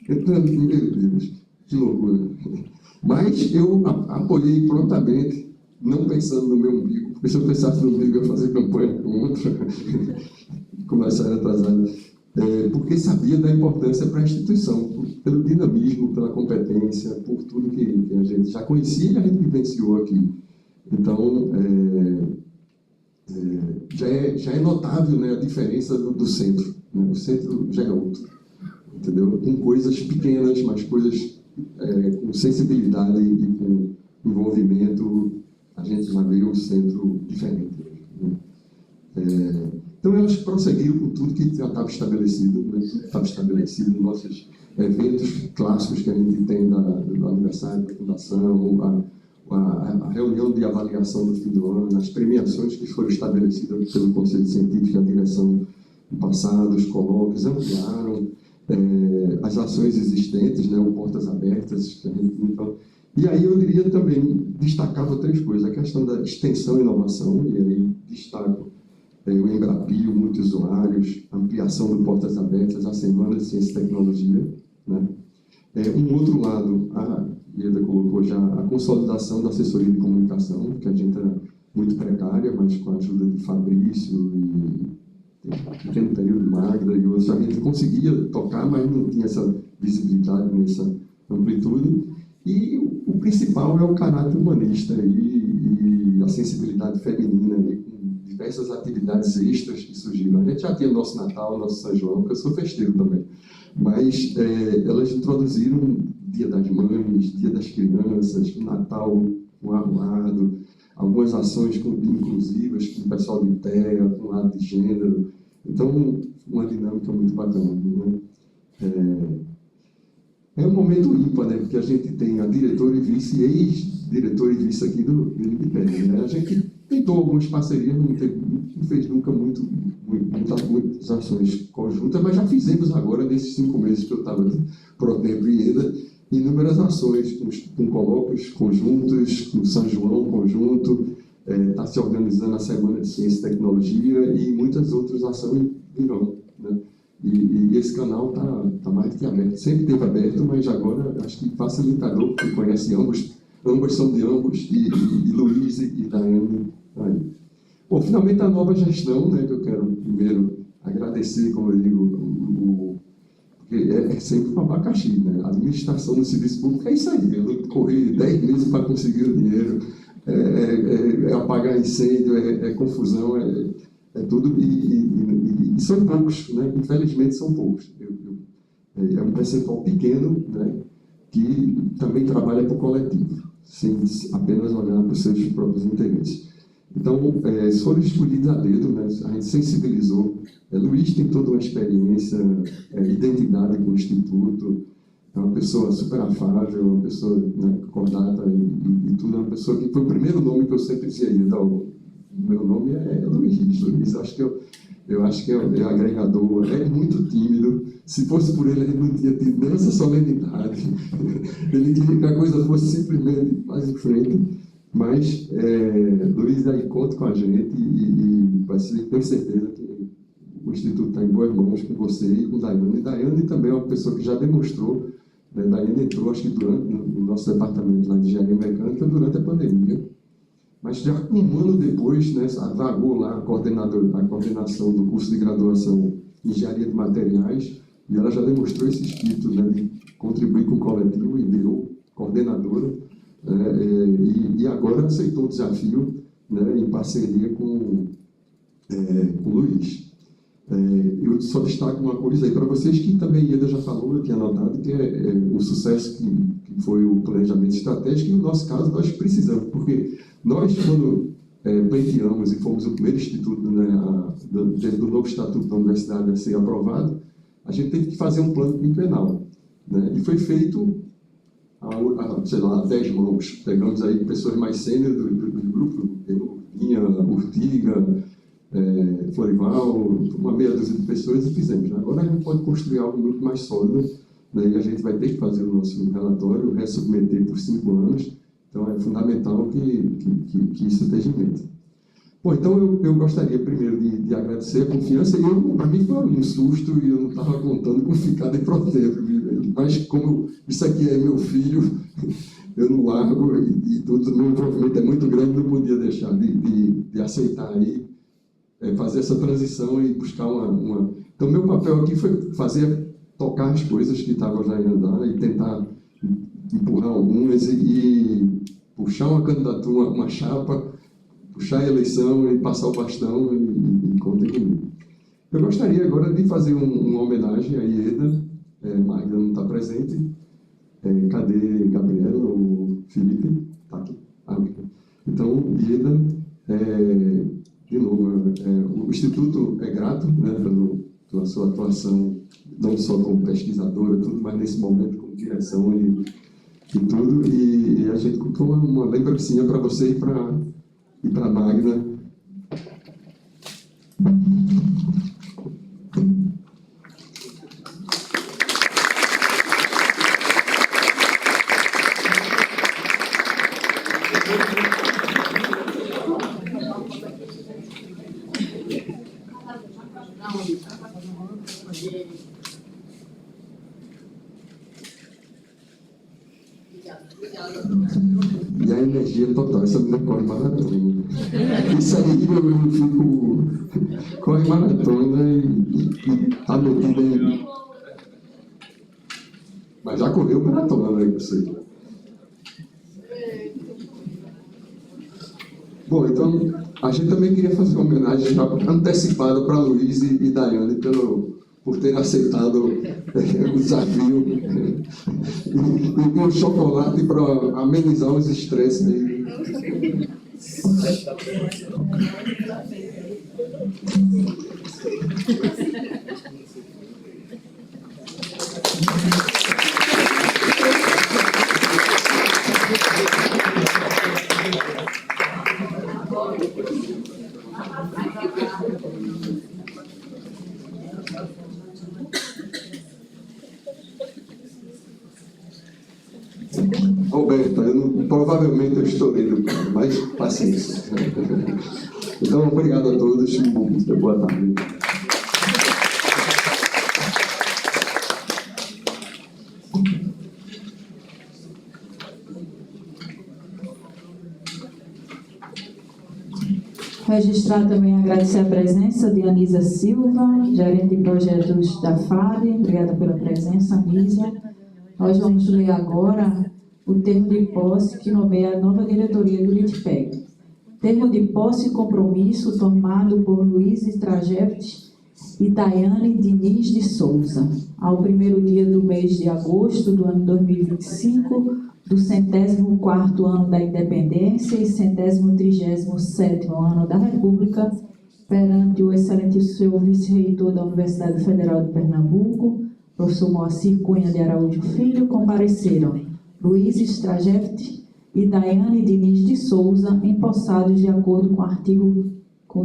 Então, meu Deus, que loucura. Mas eu apoiei prontamente, não pensando no meu umbigo, porque se eu pensasse no umbigo eu ia fazer campanha com outra, começar atrasado. Porque sabia da importância para a instituição, pelo dinamismo, pela competência, por tudo que a gente já conhecia e a gente vivenciou aqui. Então, já é notável, né, a diferença do centro. Né? O centro já é outro, entendeu? Com coisas pequenas, mas coisas com sensibilidade e com envolvimento, a gente já vê um centro diferente. Né? Então, elas prosseguiram com tudo que já estava estabelecido, né? Estava estabelecido nos nossos eventos clássicos que a gente tem do aniversário da fundação, a reunião de avaliação do fim do ano, as premiações que foram estabelecidas pelo Conselho Científico e a direção no passado, os colóquios ampliaram, as ações existentes, né? O Portas Abertas, que a gente, então, e aí eu diria também, destacava 3 coisas, a questão da extensão e inovação, e aí destaco o Embrapio, multiusuários, ampliação do Portas Abertas, a Semana de Ciência e Tecnologia, né? Um outro lado, a Ieda colocou já a consolidação da assessoria de comunicação, que a gente era muito precária, mas com a ajuda de Fabrício um pequeno período Magda e outros, a gente conseguia tocar, mas não tinha essa visibilidade, nessa amplitude. E o principal é o caráter humanista e a sensibilidade feminina, e com diversas atividades extras que surgiram. A gente já tinha nosso Natal, nosso São João, que eu sou festeiro também, mas elas introduziram Dia das Mães, Dia das Crianças, Natal com arruado, algumas ações inclusivas com o pessoal de terra, com o lado de gênero. Então, uma dinâmica muito bacana, né? É um momento ímpar, né? Porque a gente tem a diretora e vice, ex-diretora e vice aqui do LITPEG, né? A gente tentou algumas parcerias, não fez nunca muitas ações conjuntas, mas já fizemos agora, nesses 5 meses que eu estava pro tempo e IEDA, inúmeras ações, com colóquios conjuntos, com São João conjunto, está se organizando a Semana de Ciência e Tecnologia e muitas outras ações virão, né? E esse canal está mais do que aberto. Sempre esteve aberto, mas agora acho que facilitador, porque conhece ambos são de ambos, e Luiz e Daiane. Bom, finalmente a nova gestão, né, que eu quero primeiro agradecer, como eu digo, porque é sempre um abacaxi, né? A administração do serviço público é isso aí, eu corri 10 meses para conseguir o dinheiro, é apagar incêndio, é confusão, é tudo, e são poucos, né? Infelizmente são poucos. É um percentual pequeno, né? Que também trabalha para o coletivo, sem apenas olhar para os seus próprios interesses. Então, foram escolhidos a dedo, né? A gente sensibilizou. Luiz tem toda uma experiência, identidade com o Instituto, é uma pessoa super afável, uma pessoa, né, cordata e tudo, é uma pessoa que foi o primeiro nome que eu sempre dizia, meu nome é Luiz. Luiz, eu acho que é agregador, é muito tímido. Se fosse por ele, a gente não tinha tido nem essa solenidade. Ele queria que a coisa fosse simplesmente mais em frente. Mas, Luiz, aí conta com a gente e tenho certeza que o Instituto está em boas mãos com você e com Daiane. E Daiane também é uma pessoa que já demonstrou, né? Daiane entrou, acho que no nosso departamento lá de engenharia mecânica durante a pandemia. Mas já um ano depois, né, vagou lá a coordenação do curso de graduação em Engenharia de Materiais, e ela já demonstrou esse espírito, né, de contribuir com o coletivo e virou coordenadora, e agora aceitou o desafio, né, em parceria com o Luiz. Eu só destaco uma coisa aí para vocês, que também Ieda já falou, eu tinha anotado, que é o sucesso que foi o planejamento estratégico, e no nosso caso nós precisamos, porque nós, quando pleiteamos e fomos o primeiro instituto, né, dentro do novo estatuto da universidade a ser aprovado, a gente teve que fazer um plano quinquenal, né, e foi feito sei lá, 10 mãos. Pegamos aí pessoas mais sênior do grupo, Vinha, Urtiga, Florival, uma meia dúzia de pessoas, e fizemos. Agora a gente pode construir algo muito mais sólido, né, e a gente vai ter que fazer o nosso relatório, ressubmeter por 5 anos, então é fundamental que isso esteja em mente. Bom, então eu gostaria primeiro de agradecer a confiança, e para mim foi um susto, e eu não estava contando com ficar de protesto, mas como isso aqui é meu filho, eu não largo, e tudo, meu envolvimento é muito grande, não podia deixar de aceitar aí, fazer essa transição e buscar uma... Então, meu papel aqui foi tocar as coisas que estavam já em andar e tentar empurrar algumas e puxar uma candidatura, uma chapa, puxar a eleição e passar o bastão e contem comigo. Eu gostaria agora de fazer uma homenagem a Ieda. Magda não está presente. Cadê Gabriela ou Felipe? Está aqui. Então, Ieda, de novo, o Instituto é grato, né, pela sua atuação, não só como pesquisadora, tudo, mas nesse momento como direção e tudo. E a gente contou uma lembrancinha para você e para a Magda. E a energia total, essa mulher corre maratona. Isso aí eu fico com a maratona e tá metido em. Mas já correu maratona, né, você? Bom, então, a gente também queria fazer uma homenagem já antecipada para Luiz e Daiane por ter aceitado o desafio e um chocolate para amenizar os estresses aí. Roberta, provavelmente eu estourei do carro, mas paciência. Então, obrigado a todos e boa tarde.
Registrar também agradecer a presença de Anisa Silva, gerente de projetos da FAD. Obrigada pela presença, Anisa. Nós vamos ler agora o termo de posse que nomeia a nova diretoria do LITPEG. Termo de posse e compromisso tomado por Luiz Strajevich e Daiane Diniz de Souza, ao primeiro dia do mês de agosto do ano 2025, do 104º ano da Independência e 137º ano da República, perante o excelentíssimo vice-reitor da Universidade Federal de Pernambuco, professor Moacir Cunha de Araújo Filho, compareceram Luiz Strajevich e Daiane Diniz de Souza, empossados de acordo com o artigo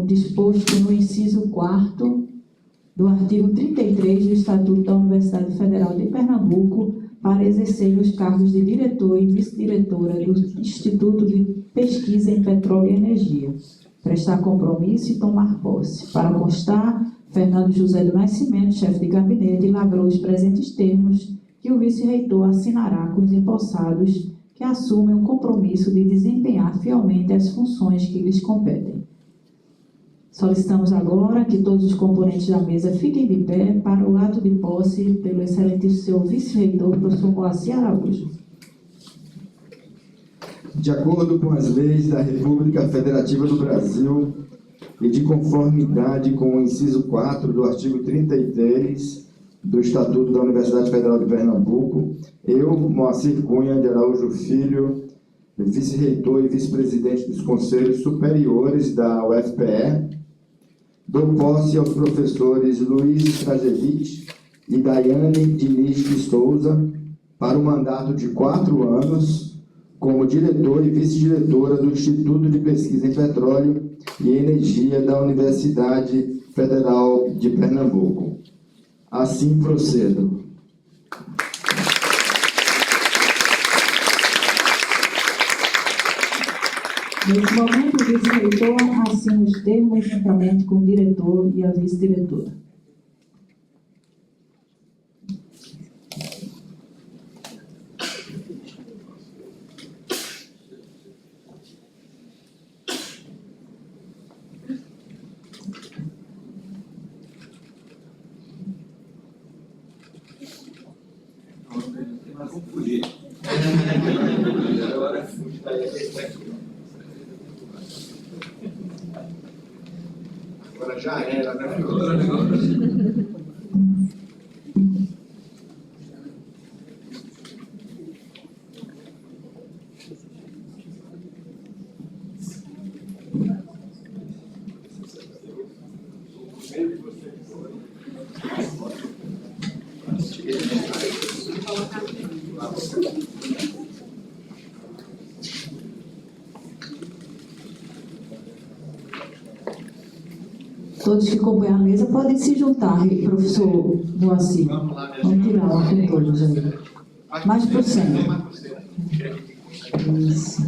disposto no inciso 4º do artigo 33 do Estatuto da Universidade Federal de Pernambuco, para exercer os cargos de diretor e vice-diretora do Instituto de Pesquisa em Petróleo e Energia, prestar compromisso e tomar posse. Para constar, Fernando José do Nascimento, chefe de gabinete, lavrou os presentes termos que o vice-reitor assinará com os empossados que assumem o compromisso de desempenhar fielmente as funções que lhes competem. Solicitamos agora que todos os componentes da mesa fiquem de pé para o ato de posse pelo excelentíssimo vice-reitor, professor Moacir Araújo.
De acordo com as leis da República Federativa do Brasil e de conformidade com o inciso 4 do artigo 33 do Estatuto da Universidade Federal de Pernambuco, eu, Moacir Cunha de Araújo Filho, vice-reitor e vice-presidente dos Conselhos Superiores da UFPE, dou posse aos professores Luiz Strajevich e Daiane Diniz de Souza para o mandato de 4 anos como diretor e vice-diretora do Instituto de Pesquisa em Petróleo e Energia da Universidade Federal de Pernambuco. Assim procedo.
Nesse momento, o vice-reitor assina os termos juntamente com o diretor e a vice-diretora.
Agora já era, né?
Todos que compõem a mesa podem se juntar, professor Moacir. Vamos tirar lá com todos aí. Mais para o centro. Isso.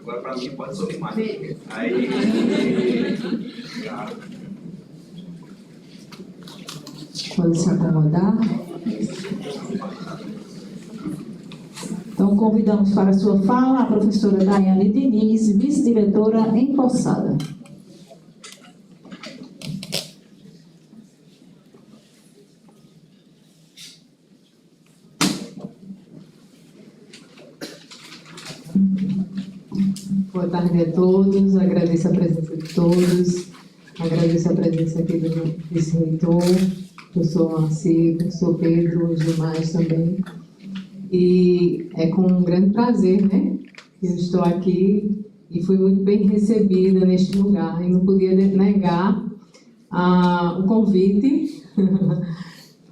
Agora, para mim, pode subir mais. Aí.
Pode se acomodar. Então, convidamos para a sua fala a professora Daiane Diniz, vice-diretora empossada.
Boa tarde a todos, agradeço a presença de todos, agradeço a presença aqui do vice-reitor, professor Marci, professor Pedro, os demais também. E é com um grande prazer, né, que eu estou aqui e fui muito bem recebida neste lugar. E não podia negar o convite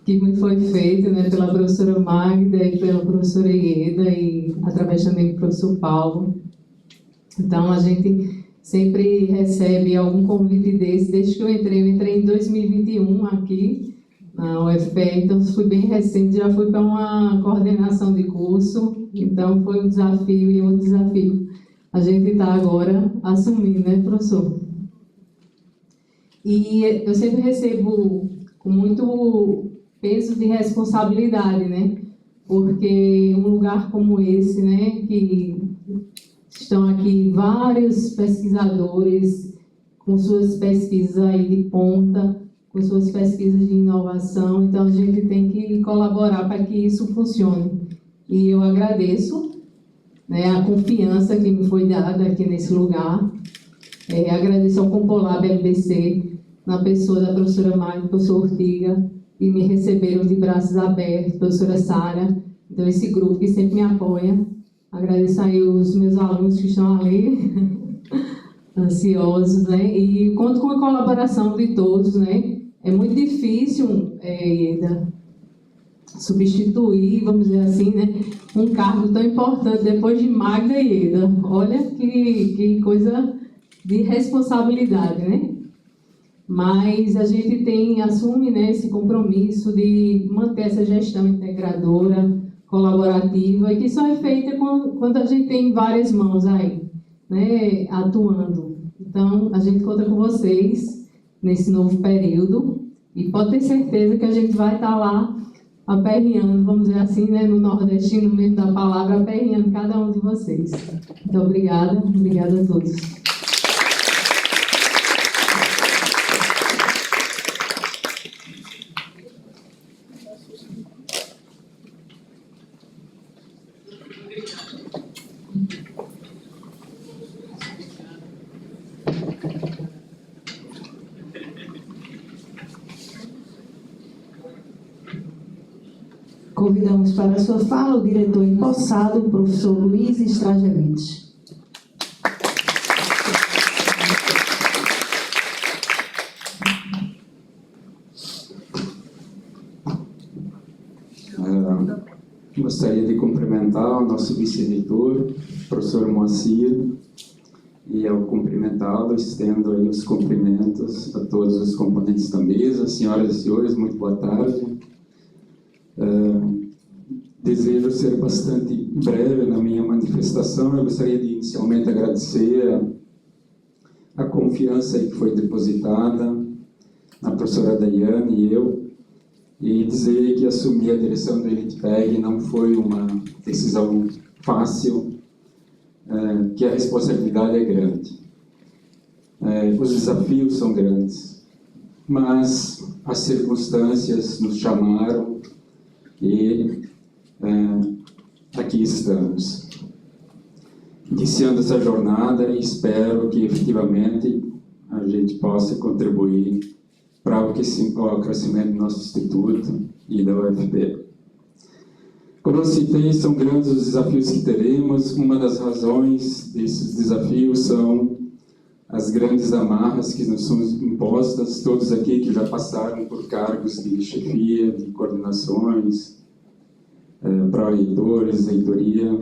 que me foi feito, né, pela professora Magda e pela professora Ieda e através também do professor Paulo. Então, a gente sempre recebe algum convite desse, desde que eu entrei em 2021 aqui na UFPE, então fui bem recente, já fui para uma coordenação de curso, então foi um desafio e outro desafio. A gente está agora assumindo, né, professor? E eu sempre recebo com muito peso de responsabilidade, né? Porque um lugar como esse, né, que estão aqui vários pesquisadores com suas pesquisas aí de ponta, com suas pesquisas de inovação, então a gente tem que colaborar para que isso funcione. E eu agradeço, né, a confiança que me foi dada aqui nesse lugar, agradeço ao Compolab LBC, na pessoa da professora Magda, do professor Ortiga, que me receberam de braços abertos, professora Sara, então esse grupo que sempre me apoia. Agradeço aí os meus alunos que estão ali, ansiosos, né? E conto com a colaboração de todos, né? É muito difícil, Ieda, substituir, vamos dizer assim, né, um cargo tão importante depois de Magda e Ieda. Olha que coisa de responsabilidade, né? Mas a gente assume, né, esse compromisso de manter essa gestão integradora, colaborativa, e que só é feita quando a gente tem várias mãos aí, né, atuando. Então, a gente conta com vocês nesse novo período e pode ter certeza que a gente vai estar lá aperreando, vamos dizer assim, né, no nordestino mesmo da palavra, aperreando cada um de vocês. Então, obrigada a todos.
Convidamos para a sua fala o diretor empossado, o professor Luiz Strajevich.
Gostaria de cumprimentar o nosso vice-reitor, professor Moacir, e ao cumprimentá-lo, estendo aí os cumprimentos a todos os componentes da mesa. Senhoras e senhores, muito boa tarde. Desejo ser bastante breve na minha manifestação. Eu gostaria de inicialmente agradecer a confiança que foi depositada na professora Daiane e eu, e dizer que assumir a direção do Elitpeg não foi uma decisão fácil, que a responsabilidade é grande. Os desafios são grandes, mas as circunstâncias nos chamaram e aqui estamos. Iniciando essa jornada, e espero que efetivamente a gente possa contribuir para o crescimento do nosso instituto e da UFPE. Como eu citei, são grandes os desafios que teremos. Uma das razões desses desafios são as grandes amarras que nos são impostas. Todos aqui que já passaram por cargos de chefia, de coordenações, pró-reitores, reitoria,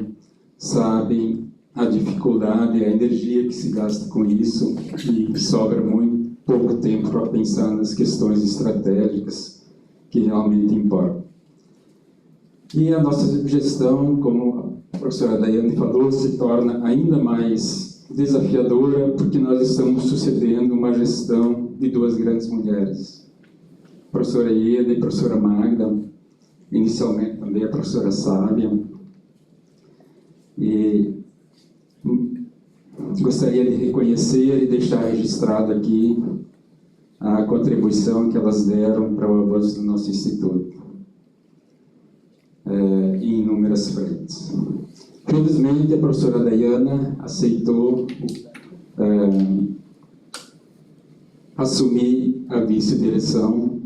sabem a dificuldade, a energia que se gasta com isso, e sobra muito pouco tempo para pensar nas questões estratégicas que realmente importam. E a nossa gestão, como a professora Daiane falou, se torna ainda mais desafiadora, porque nós estamos sucedendo uma gestão de duas grandes mulheres. professora Ieda e professora Magda, inicialmente também a professora Sábia. E gostaria de reconhecer e deixar registrado aqui a contribuição que elas deram para o avanço do nosso Instituto, em inúmeras frentes. Felizmente, a professora Dayana aceitou assumir a vice-direção,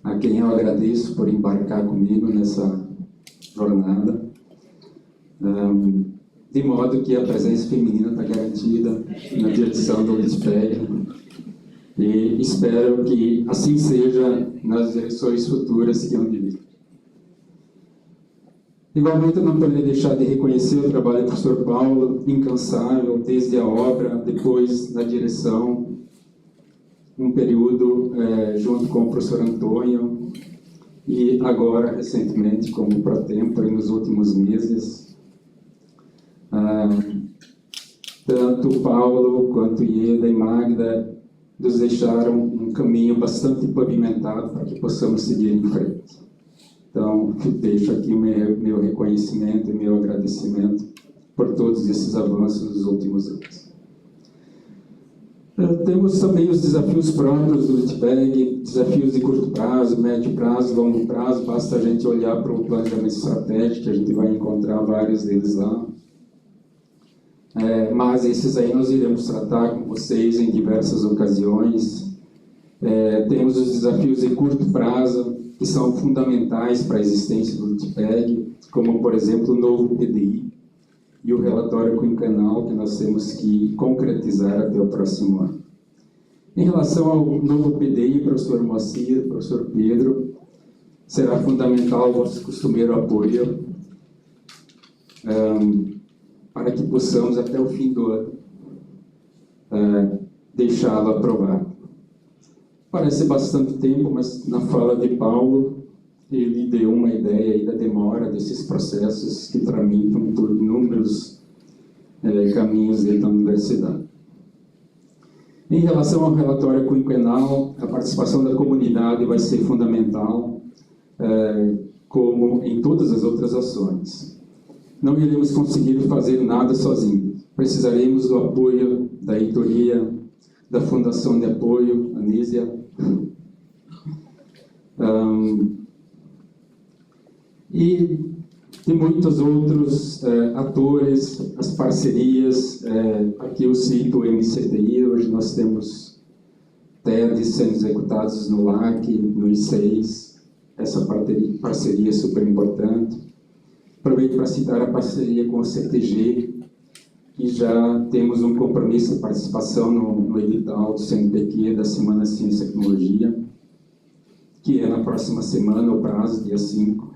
a quem eu agradeço por embarcar comigo nessa jornada, de modo que a presença feminina está garantida na direção do LITPEG, e espero que assim seja nas direções futuras que hão de vir. Igualmente, eu não poderia deixar de reconhecer o trabalho do professor Paulo, incansável, desde a obra, depois na direção, um período junto com o professor Antônio, e agora, recentemente, como pró-tempore nos últimos meses. Tanto Paulo quanto Ieda e Magda nos deixaram um caminho bastante pavimentado para que possamos seguir em frente. Então, deixo aqui meu reconhecimento e meu agradecimento por todos esses avanços dos últimos anos. Temos também os desafios próprios do LITPEG, desafios de curto prazo, médio prazo, longo prazo. Basta a gente olhar para o planejamento estratégico, que a gente vai encontrar vários deles lá. Mas esses aí nós iremos tratar com vocês em diversas ocasiões. Temos os desafios de curto prazo, que são fundamentais para a existência do LITPEG, como, por exemplo, o novo PDI e o relatório quinquenal que nós temos que concretizar até o próximo ano. Em relação ao novo PDI, professor Moacir, professor Pedro, será fundamental o vosso costumeiro apoio para que possamos, até o fim do ano, deixá-lo aprovado. Parece bastante tempo, mas na fala de Paulo, ele deu uma ideia aí da demora desses processos que tramitam por inúmeros caminhos dentro da universidade. Em relação ao relatório quinquenal, a participação da comunidade vai ser fundamental, como em todas as outras ações. Não iremos conseguir fazer nada sozinhos. Precisaremos do apoio da reitoria, da Fundação de Apoio, Anísia, e de muitos outros atores, as parcerias. Aqui eu cito o MCTI, hoje nós temos TEDs sendo executados no LAC, no I6, essa parceria é super importante. Aproveito para citar a parceria com o CTG, que já temos um compromisso de participação no edital do CNPq da Semana Ciência e Tecnologia, que é na próxima semana, o prazo, dia 5.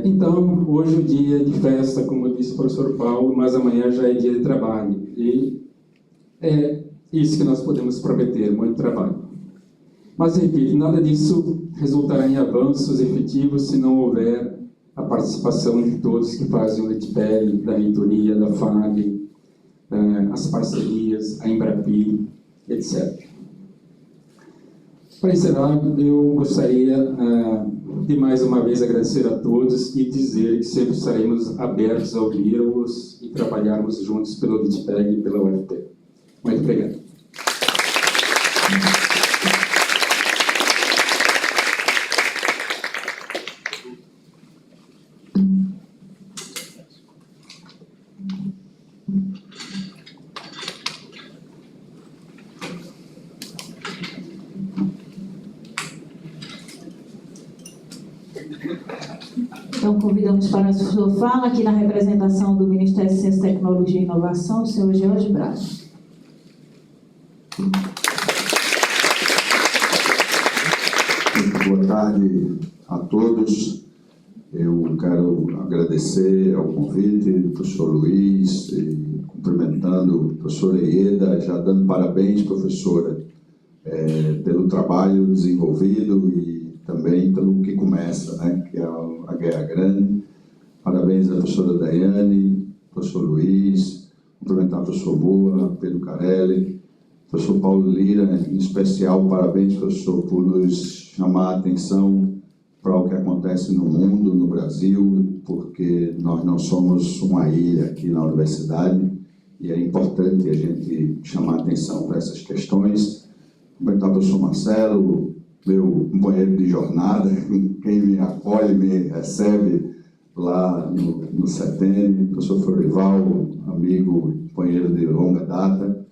Então, hoje é o dia de festa, como disse o professor Paulo, mas amanhã já é dia de trabalho. E é isso que nós podemos prometer, muito trabalho. Mas, repito, nada disso resultará em avanços efetivos se não houver a participação de todos que fazem o LITPEG, da reitoria, da FAG, as parcerias, a Embrapi, etc. Para encerrar, eu gostaria de mais uma vez agradecer a todos e dizer que sempre estaremos abertos a ouvi-los e trabalharmos juntos pelo LITPEG e pela UFT. Muito obrigado.
Então, convidamos para a sua fala, aqui na representação do Ministério de Ciência, Tecnologia e Inovação, o senhor Jorge Braga.
Boa tarde a todos. Eu quero agradecer ao convite do professor Luiz, e cumprimentando a professora Ieda, já dando parabéns, professora, pelo trabalho desenvolvido e também pelo que começa, né, que é a Guerra Grande. Parabéns à professora Daiane, professor Luiz, cumprimentar o professor Boa, Pedro Carelli, Professor Paulo Lira, em especial, parabéns, professor, por nos chamar a atenção para o que acontece no mundo, no Brasil, porque nós não somos uma ilha aqui na universidade e é importante a gente chamar a atenção para essas questões. Cumprimentar o professor Marcelo, meu companheiro de jornada, quem me acolhe, me recebe lá no CETEN, professor Florival, amigo, companheiro de longa data,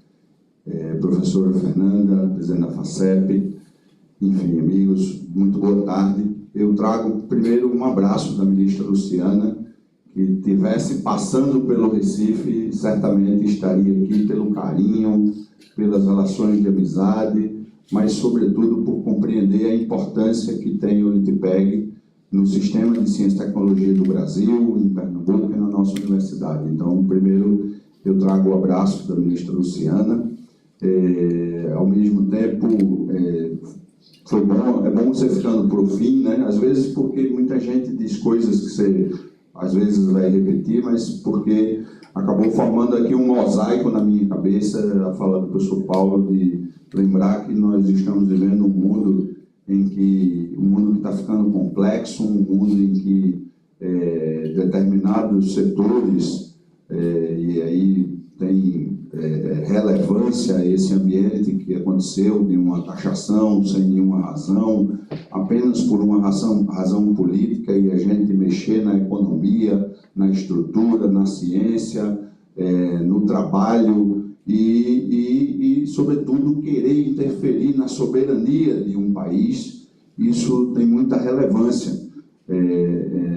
professora Fernanda, presidente da FACEP, enfim, amigos, muito boa tarde. Eu trago primeiro um abraço da ministra Luciana, que tivesse passando pelo Recife, certamente estaria aqui pelo carinho, pelas relações de amizade, mas sobretudo por compreender a importância que tem o LITPEG no sistema de ciência e tecnologia do Brasil, em Pernambuco e na nossa universidade. Então, primeiro, eu trago o abraço da ministra Luciana. Ao mesmo tempo, foi bom, é bom você ficando por fim, né? Às vezes porque muita gente diz coisas que você, às vezes, vai repetir, mas porque acabou formando aqui um mosaico na minha cabeça, a fala do professor Paulo, de lembrar que nós estamos vivendo um mundo que está ficando complexo, um mundo em que determinados setores, e aí tem relevância esse ambiente que aconteceu de uma taxação sem nenhuma razão, apenas por uma razão política, e a gente mexer na economia, na estrutura, na ciência, no trabalho e, sobretudo, querer interferir na soberania de um país. Isso tem muita relevância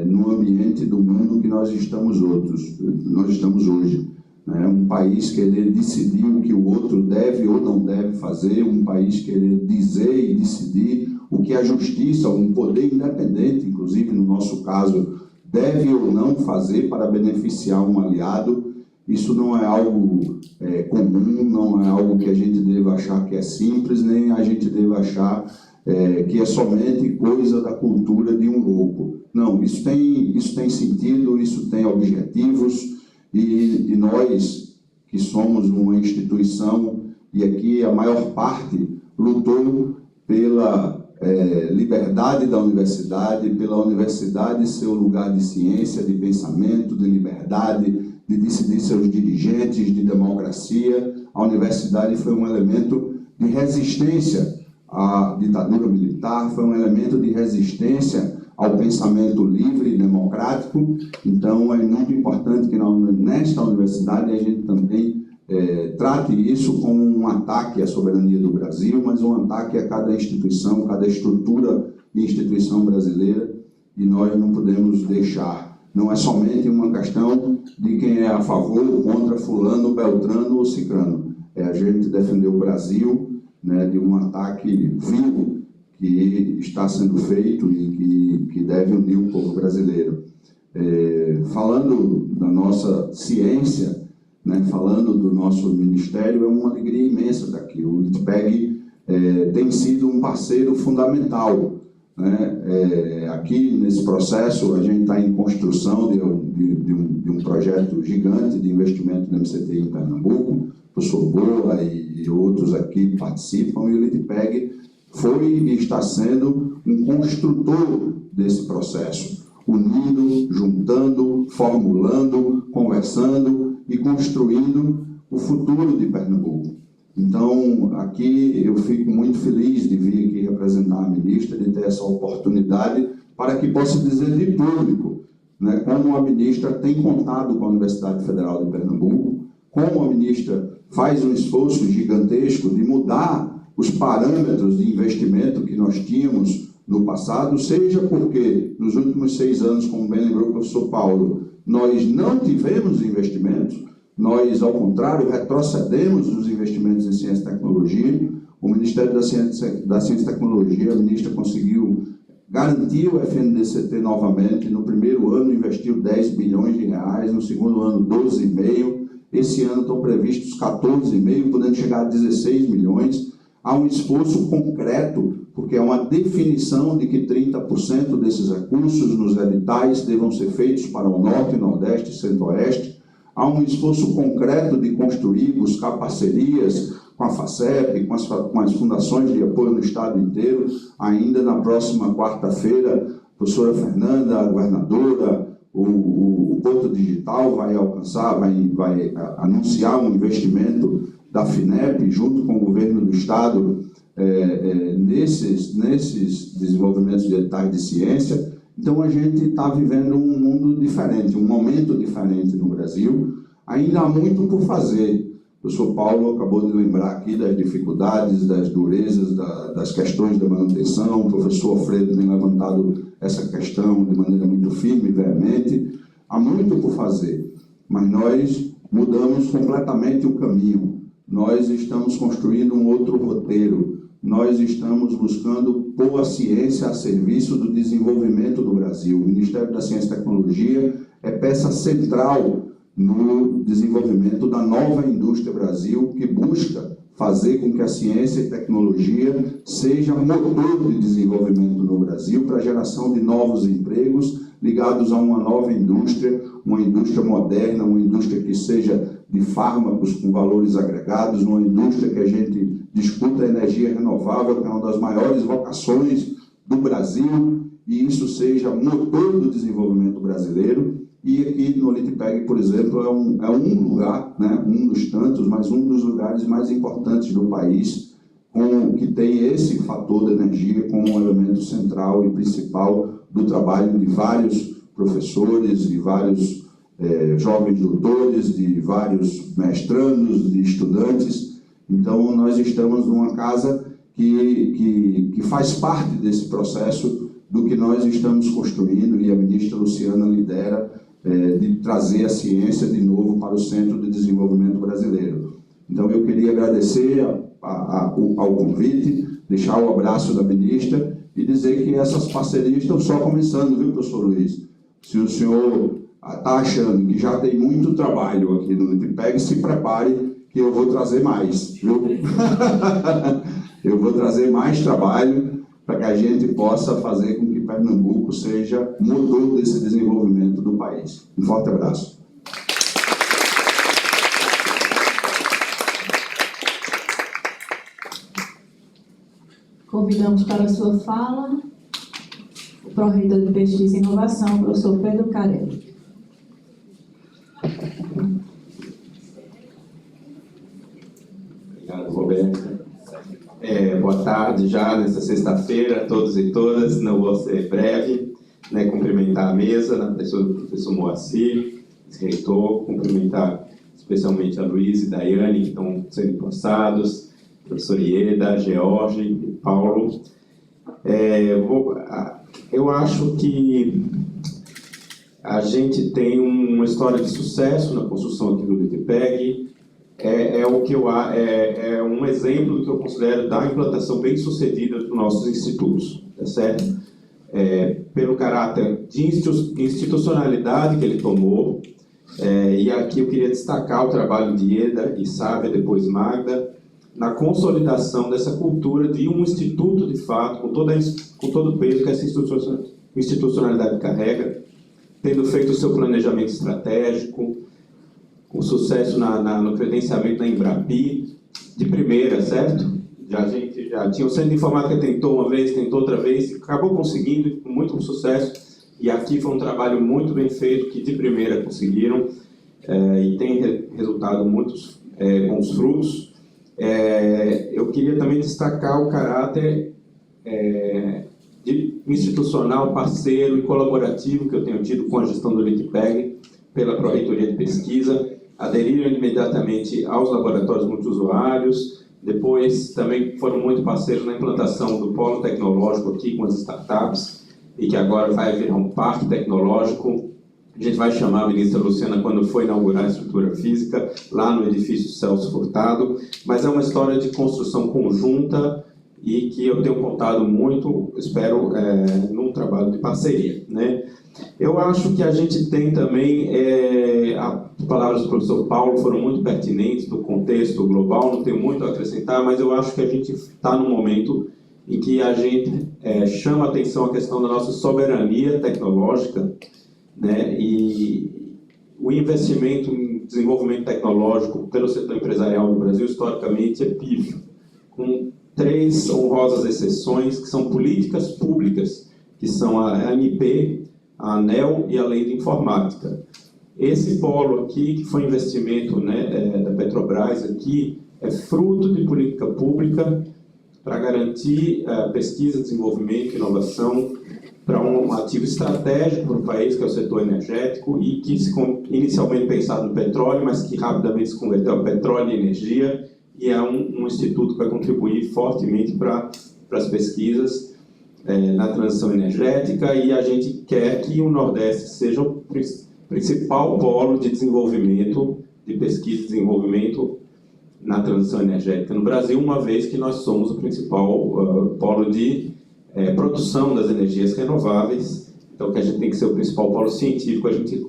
no ambiente do mundo que nós estamos hoje. Um país querer decidir o que o outro deve ou não deve fazer, um país querer dizer e decidir o que a justiça, um poder independente, inclusive no nosso caso, deve ou não fazer para beneficiar um aliado. Isso não é algo comum, não é algo que a gente deva achar que é simples, nem a gente deva achar que é somente coisa da cultura de um louco. Não, isso tem sentido, isso tem objetivos, e nós, que somos uma instituição, e aqui a maior parte lutou pela liberdade da universidade, pela universidade ser o lugar de ciência, de pensamento, de liberdade, de decidir seus dirigentes, de democracia. A universidade foi um elemento de resistência à ditadura militar, foi um elemento de resistência ao pensamento livre e democrático. Então, é muito importante que nesta universidade a gente também trate isso como um ataque à soberania do Brasil, mas um ataque a cada instituição, cada estrutura e instituição brasileira, e nós não podemos deixar. Não é somente uma questão de quem é a favor ou contra fulano, beltrano ou cicrano. É a gente defender o Brasil, né, de um ataque vil que está sendo feito e que deve unir o povo brasileiro. Falando da nossa ciência, né, falando do nosso ministério, é uma alegria imensa estar aqui. O LITPEG tem sido um parceiro fundamental, né? Aqui nesse processo a gente está em construção de um projeto gigante de investimento do MCTI em Pernambuco. O professor Boa e outros aqui participam, e o LITPEG foi e está sendo um construtor desse processo, unindo, juntando, formulando, conversando e construindo o futuro de Pernambuco. Então, aqui eu fico muito feliz de vir aqui representar a ministra, de ter essa oportunidade para que possa dizer de público, né, como a ministra tem contado com a Universidade Federal de Pernambuco, como a ministra faz um esforço gigantesco de mudar os parâmetros de investimento que nós tínhamos no passado, seja porque nos últimos 6 anos, como bem lembrou o professor Paulo, nós não tivemos investimentos, nós, ao contrário, retrocedemos nos investimentos em ciência e tecnologia. O Ministério da Ciência e Tecnologia, a ministra conseguiu garantir o FNDCT novamente. No primeiro ano investiu 10 bilhões de reais, no segundo ano 12,5. Esse ano estão previstos 14,5, podendo chegar a 16 milhões. Há um esforço concreto, porque há uma definição de que 30% desses recursos nos editais devam ser feitos para o Norte, Nordeste e Centro-Oeste. Há um esforço concreto de construir, buscar parcerias com a FACEP, com as fundações de apoio no estado inteiro. Ainda na próxima quarta-feira, a professora Fernanda, a governadora, o Porto Digital vai anunciar um investimento da FINEP, junto com o governo do estado, nesses desenvolvimentos digitais de ciência. Então, a gente está vivendo um mundo diferente, um momento diferente no Brasil. Ainda há muito por fazer. O professor Paulo acabou de lembrar aqui das dificuldades, das durezas, das questões da manutenção. O professor Alfredo tem levantado essa questão de maneira muito firme e veemente. Há muito por fazer, mas nós mudamos completamente o caminho. Nós estamos construindo um outro roteiro. Nós estamos buscando pôr a ciência a serviço do desenvolvimento do Brasil. O Ministério da Ciência e Tecnologia é peça central no desenvolvimento da nova indústria Brasil, que busca fazer com que a ciência e tecnologia seja motor de desenvolvimento no Brasil para a geração de novos empregos ligados a uma nova indústria, uma indústria moderna, uma indústria que seja de fármacos com valores agregados, uma indústria que a gente discuta a energia renovável, que é uma das maiores vocações do Brasil, e isso seja motor do desenvolvimento brasileiro. E aqui no Litpeg, por exemplo, é um lugar, né, um dos tantos, mas um dos lugares mais importantes do país, que tem esse fator da energia como um elemento central e principal do trabalho de vários professores, de vários jovens doutores, de vários mestrandos, de estudantes. Então, nós estamos numa casa que faz parte desse processo do que nós estamos construindo, e a ministra Luciana lidera, de trazer a ciência de novo para o centro de desenvolvimento brasileiro. Então, eu queria agradecer ao convite, deixar o abraço da ministra e dizer que essas parcerias estão só começando, viu, professor Luiz? Se o senhor está achando que já tem muito trabalho aqui no Litpeg, se prepare que eu vou trazer mais, viu? Eu vou trazer mais trabalho para que a gente possa fazer com que Pernambuco seja motor desse desenvolvimento do país. Um forte abraço.
Convidamos para a sua fala o pró-reitor de Pesquisa e Inovação, o professor Pedro Carelli.
Obrigado, Roberto. Boa tarde já nessa sexta-feira a todos e todas. Não vou ser breve, né, cumprimentar a mesa, na pessoa do professor Moacir, reitor, cumprimentar especialmente a Luiz e Daiane, que estão sendo empossados, professor Ieda, George e Paulo. Eu acho que a gente tem uma história de sucesso na construção aqui do Litpeg. É um exemplo que eu considero da implantação bem sucedida dos nossos institutos, tá certo? Pelo caráter de institucionalidade que ele tomou, e aqui eu queria destacar o trabalho de Ieda e Sávia, depois Magda, na consolidação dessa cultura de um instituto, de fato, com todo o peso que essa institucionalidade carrega, tendo feito o seu planejamento estratégico, com sucesso no credenciamento da Embrapi, de primeira, certo? A gente já tinha o Centro de Informática, tentou uma vez, tentou outra vez, acabou conseguindo, com muito sucesso, e aqui foi um trabalho muito bem feito, que de primeira conseguiram, e tem resultado muitos bons frutos. Eu queria também destacar o caráter de institucional, parceiro e colaborativo que eu tenho tido com a gestão do Litpeg, pela Pró-Reitoria de Pesquisa. Aderiram imediatamente aos laboratórios multiusuários, depois também foram muito parceiros na implantação do polo tecnológico aqui com as startups, e que agora vai virar um parque tecnológico. A gente vai chamar a ministra Luciana quando for inaugurar a estrutura física, lá no edifício Celso Furtado, mas é uma história de construção conjunta e que eu tenho contado muito, espero, num trabalho de parceria, né? Eu acho que a gente tem também, as palavras do professor Paulo foram muito pertinentes no contexto global, não tenho muito a acrescentar, mas eu acho que a gente está num momento em que a gente chama atenção a questão da nossa soberania tecnológica, né? E o investimento em desenvolvimento tecnológico pelo setor empresarial no Brasil, historicamente, é pífio, com 3 honrosas exceções, que são políticas públicas, que são a ANP, a ANEEL e a Lei de Informática. Esse polo aqui, que foi investimento, né, da Petrobras aqui, é fruto de política pública para garantir pesquisa, desenvolvimento e inovação para um ativo estratégico para o país, que é o setor energético, e que inicialmente pensado no petróleo, mas que rapidamente se converteu a petróleo e energia, e é um instituto que vai contribuir fortemente para as pesquisas na transição energética, e a gente quer que o Nordeste seja o principal polo de desenvolvimento, de pesquisa e desenvolvimento na transição energética no Brasil, uma vez que nós somos o principal polo de produção das energias renováveis. Então, que a gente tem que ser o principal polo científico, a gente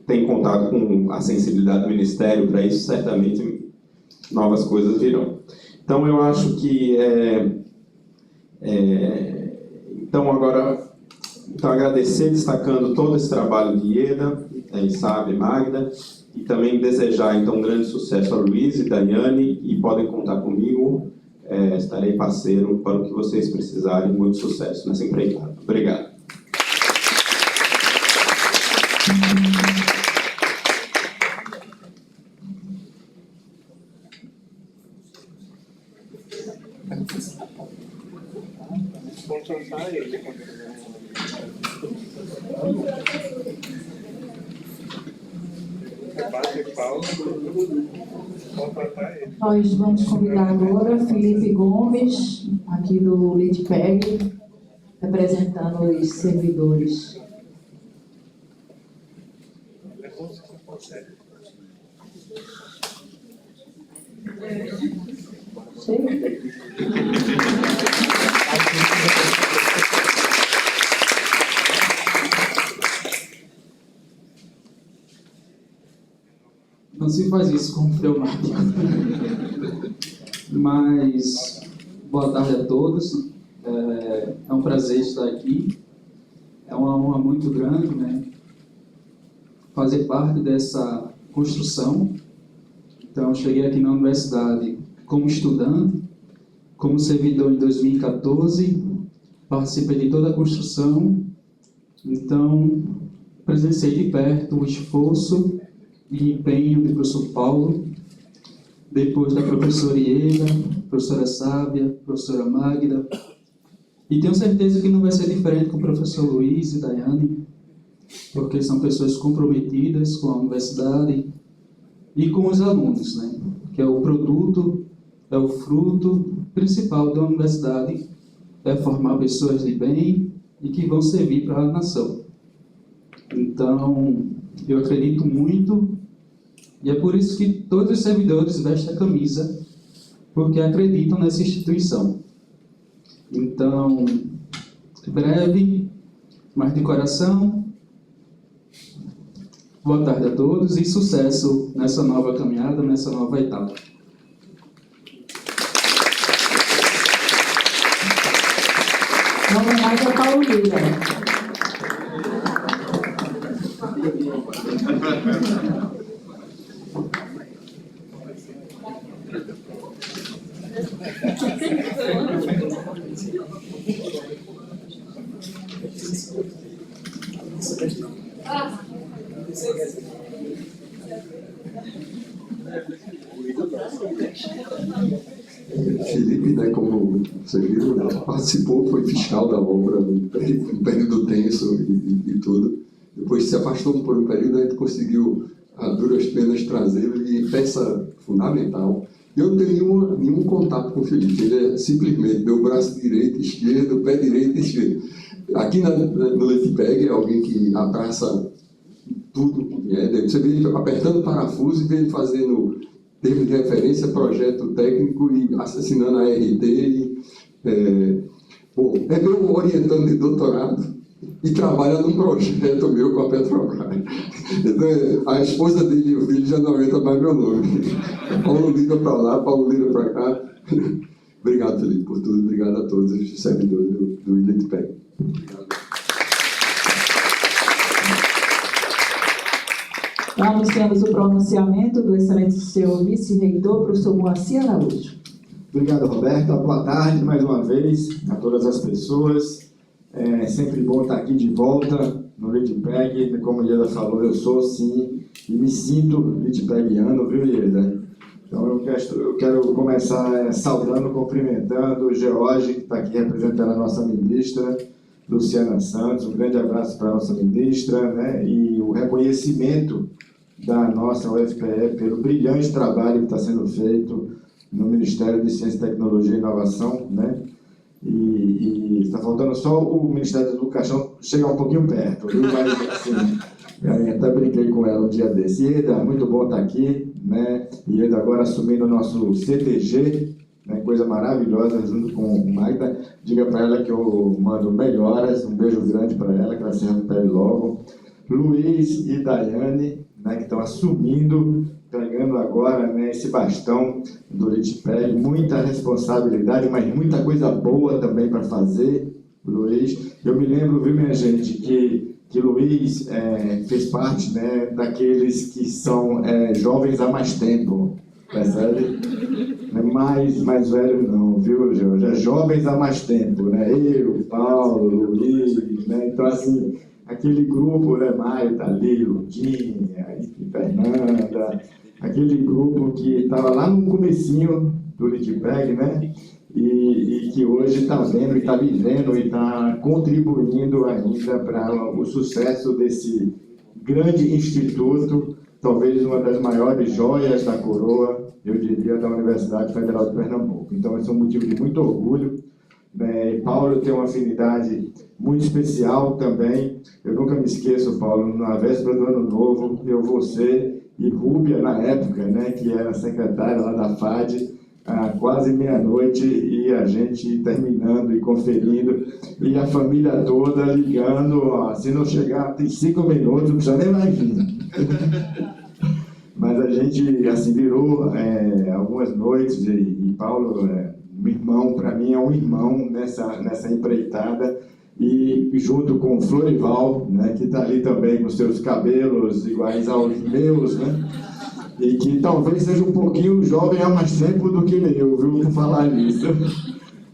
tem contato com a sensibilidade do Ministério para isso, certamente novas coisas virão. Então, eu acho que então, agora, agradecer, destacando todo esse trabalho de Ieda, Sábia e Magda, e também desejar, então, um grande sucesso a Luiz e Daiane, e podem contar comigo, estarei parceiro para o que vocês precisarem, muito sucesso nessa empreitada. Obrigado.
Nós vamos convidar agora Felipe Gomes, aqui do LITPEG, representando os servidores.
Não se faz isso com o pneumático. Mas, boa tarde a todos. É um prazer estar aqui. É uma honra muito grande, né, fazer parte dessa construção. Então, eu cheguei aqui na universidade como estudante, como servidor em 2014, participei de toda a construção. Então, presenciei de perto o esforço e empenho do professor Paulo, depois da professora Ieda, professora Sábia, professora Magda, e tenho certeza que não vai ser diferente com o professor Luiz e Daiane, porque são pessoas comprometidas com a universidade e com os alunos, né? Que é o produto, é o fruto principal da universidade, é formar pessoas de bem e que vão servir para a nação. Então, eu acredito muito, e é por isso que todos os servidores vestem a camisa, porque acreditam nessa instituição. Então, breve, mas de coração, boa tarde a todos e sucesso nessa nova caminhada, nessa nova etapa.
Em homenagem a Paulo Lira.
Felipe, né, como você viu, participou, foi fiscal da obra, um período tenso e tudo. Depois se afastou por um período, a gente conseguiu a duras penas trazê-lo, e peça fundamental. Eu não tenho nenhum contato com o Felipe, ele é simplesmente meu braço direito, esquerdo, pé direito e esquerdo. Aqui no LITPEG é alguém que abraça tudo, você vê ele apertando parafuso e vê ele fazendo termos de referência, projeto técnico e assinando a RT. É meu orientando de doutorado e trabalha num projeto meu com a Petrobras. Então, a esposa dele e o filho já não aguentam mais meu nome. Paulo Lira para lá, Paulo Lira para cá. Obrigado, Felipe, por tudo. Obrigado a todos os servidores do LITPEG. Obrigado.
Então, anunciamos o pronunciamento do excelente senhor vice-reitor, professor Moacir Araújo.
Obrigado, Roberta. Boa tarde, mais uma vez, a todas as pessoas. É sempre bom estar aqui de volta no LitPeg. Como a Ieda falou, eu sou, sim, e me sinto litpegiano, viu, Ieda? Então, eu quero começar saudando, cumprimentando o George, que está aqui representando a nossa ministra, Luciana Santos. Um grande abraço para a nossa ministra, né? E o reconhecimento da nossa UFPE pelo brilhante trabalho que está sendo feito no Ministério de Ciência, Tecnologia e Inovação, né? E está faltando só o Ministério da Educação chegar um pouquinho perto, viu? Mas, assim, eu até brinquei com ela um dia desse. Ieda, muito bom estar aqui, né? Ieda agora assumindo o nosso CTG, né? Coisa maravilhosa, junto com o Magda. Diga para ela que eu mando melhoras, um beijo grande para ela, que ela se recupere logo. Luiz e Daiane, né, que estão assumindo, pegando agora, né, esse bastão do LitPeg, muita responsabilidade, mas muita coisa boa também para fazer, Luiz. Eu me lembro, viu, minha gente, que Luiz fez parte, né, daqueles que são jovens há mais tempo, percebe? Não é mais velho não, viu, Jorge? Jovens há mais tempo, né? Eu, Paulo, Luiz, né? Então, assim, aquele grupo, né, Maio, tá ali, Ludinha, Fernanda, aquele grupo que estava lá no comecinho do LitPeg, né? E que hoje está vendo, está vivendo e está contribuindo ainda para o sucesso desse grande instituto, talvez uma das maiores joias da coroa, eu diria, da Universidade Federal de Pernambuco. Então, esse é um motivo de muito orgulho. Paulo tem uma afinidade muito especial também. Eu nunca me esqueço, Paulo, na véspera do Ano Novo, você e Rúbia, na época, né, que era secretária lá da FAD, quase meia-noite, e a gente terminando e conferindo, e a família toda ligando, ó, se não chegar em 5 minutos, não precisa nem mais vir. Mas a gente, assim, virou algumas noites, e Paulo, um irmão, para mim é um irmão nessa empreitada, e junto com o Florival, né, que está ali também com seus cabelos iguais aos meus, né? E que talvez seja um pouquinho jovem há mais tempo do que eu, viu, por falar nisso.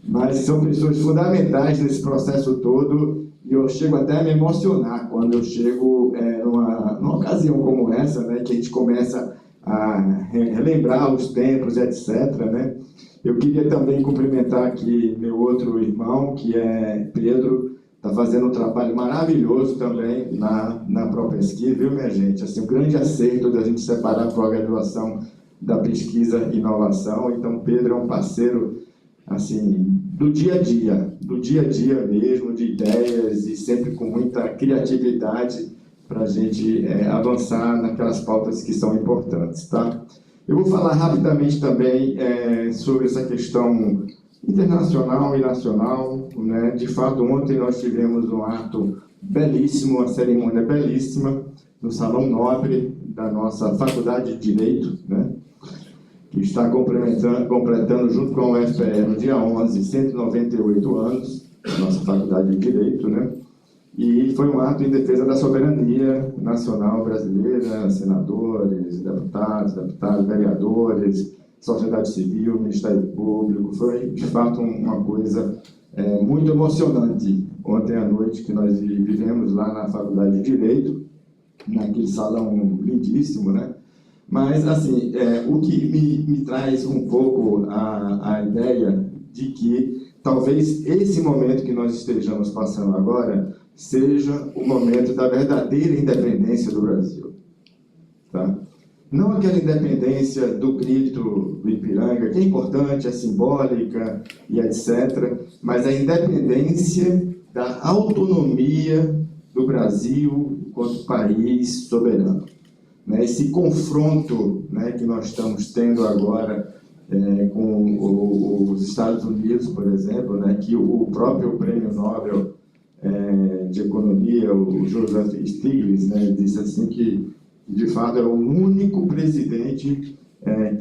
Mas são pessoas fundamentais nesse processo todo, e eu chego até a me emocionar quando eu chego numa ocasião como essa, né, que a gente começa a relembrar os tempos, etc., né? Eu queria também cumprimentar aqui meu outro irmão, que é Pedro, está fazendo um trabalho maravilhoso também na ProPesquisa, viu, minha gente? Assim, um grande acerto da gente separar a pós-graduação da pesquisa e inovação. Então, Pedro é um parceiro, assim, do dia a dia mesmo, de ideias, e sempre com muita criatividade para a gente avançar naquelas pautas que são importantes, tá? Eu vou falar rapidamente também sobre essa questão internacional e nacional, né? De fato, ontem nós tivemos um ato belíssimo, uma cerimônia belíssima, no Salão Nobre da nossa Faculdade de Direito, né? Que está completando junto com a UFPE, no dia 11, 198 anos, a nossa Faculdade de Direito, né? E foi um ato em defesa da soberania nacional brasileira, senadores, deputados, vereadores, sociedade civil, Ministério Público. Foi, de fato, uma coisa muito emocionante ontem à noite que nós vivemos lá na Faculdade de Direito, naquele salão lindíssimo, né? Mas, assim, o que me traz um pouco a ideia de que talvez esse momento que nós estejamos passando agora seja o momento da verdadeira independência do Brasil, tá? Não aquela independência do grito do Ipiranga, que é importante, é simbólica e etc., mas a independência da autonomia do Brasil enquanto país soberano. Né? Esse confronto, né, que nós estamos tendo agora com os Estados Unidos, por exemplo, né, que o próprio Prêmio Nobel de Economia, o Joseph Stiglitz, né, disse assim que, de fato, é o único presidente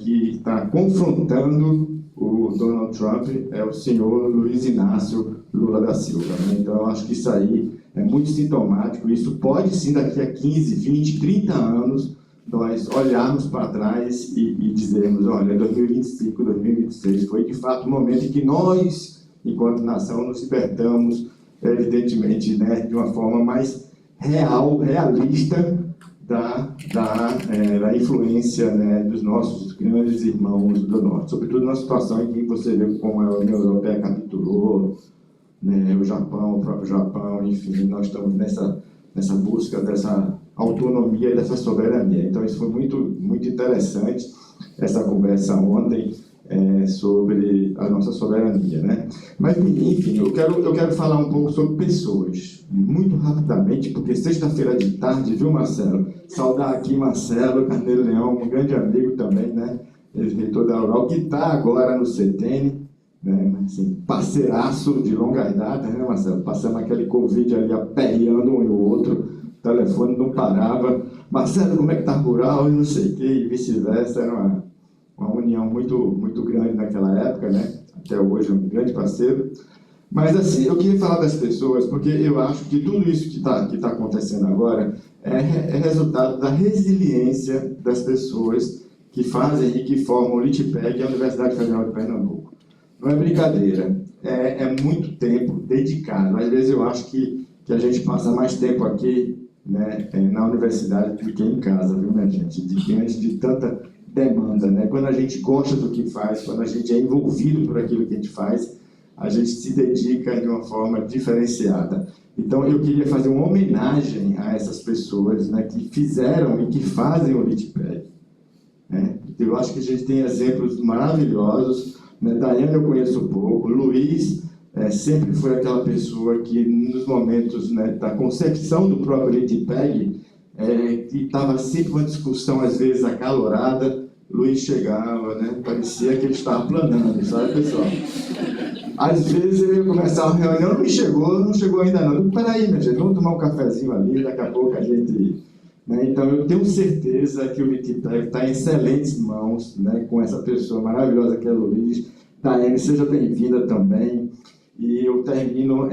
que está confrontando o Donald Trump, é o senhor Luiz Inácio Lula da Silva. Né? Então, eu acho que isso aí é muito sintomático. Isso pode, sim, daqui a 15, 20, 30 anos, nós olharmos para trás e dizermos, olha, 2025, 2026 foi de fato o momento em que nós, enquanto nação, nos libertamos, evidentemente, né, de uma forma mais realista da influência, né, dos nossos grandes irmãos do Norte, sobretudo na situação em que você vê como a União Europeia capturou, né, o próprio Japão, enfim, nós estamos nessa busca dessa autonomia, dessa soberania. Então, isso foi muito interessante, essa conversa ontem sobre a nossa soberania, né? Mas, enfim, eu quero falar um pouco sobre pessoas, muito rapidamente, porque sexta-feira de tarde, viu, Marcelo? Saudar aqui Marcelo Carneiro Leão, um grande amigo também, né? Ex-reitor da Ural, que está agora no CETENE, né? Assim, parceiraço de longa data, né, Marcelo? Passando aquele Covid ali, aperreando um e o outro, o telefone não parava. Marcelo, como é que está rural? E não sei o quê, e vice-versa. Era uma união muito grande naquela época, né? Até hoje é um grande parceiro. Mas, assim, eu queria falar das pessoas, porque eu acho que tudo isso que tá acontecendo agora é resultado da resiliência das pessoas que fazem e que formam o LITPEG e a Universidade Federal de Pernambuco. Não é brincadeira, é muito tempo dedicado. Às vezes eu acho que a gente passa mais tempo aqui, né, na universidade do que em casa, viu, minha gente? Diante de tanta demanda, né? Quando a gente gosta do que faz, quando a gente é envolvido por aquilo que a gente faz, a gente se dedica de uma forma diferenciada. Então, eu queria fazer uma homenagem a essas pessoas, né, que fizeram e que fazem o LITPEG, né? Eu acho que a gente tem exemplos maravilhosos, né? Daiane eu conheço pouco, Luiz sempre foi aquela pessoa que, nos momentos, né, da concepção do próprio LITPEG, que estava sempre uma discussão, às vezes, acalorada, Luiz chegava, né, parecia que ele estava planando, sabe, pessoal? Às vezes ele ia começar a reunião, não chegou ainda não. Peraí, minha gente, vamos tomar um cafezinho ali, daqui a pouco a gente... Né? Então, eu tenho certeza que o LITPEG está em excelentes mãos, né, com essa pessoa maravilhosa que é o Luiz. Daiane, seja bem-vinda também. E eu termino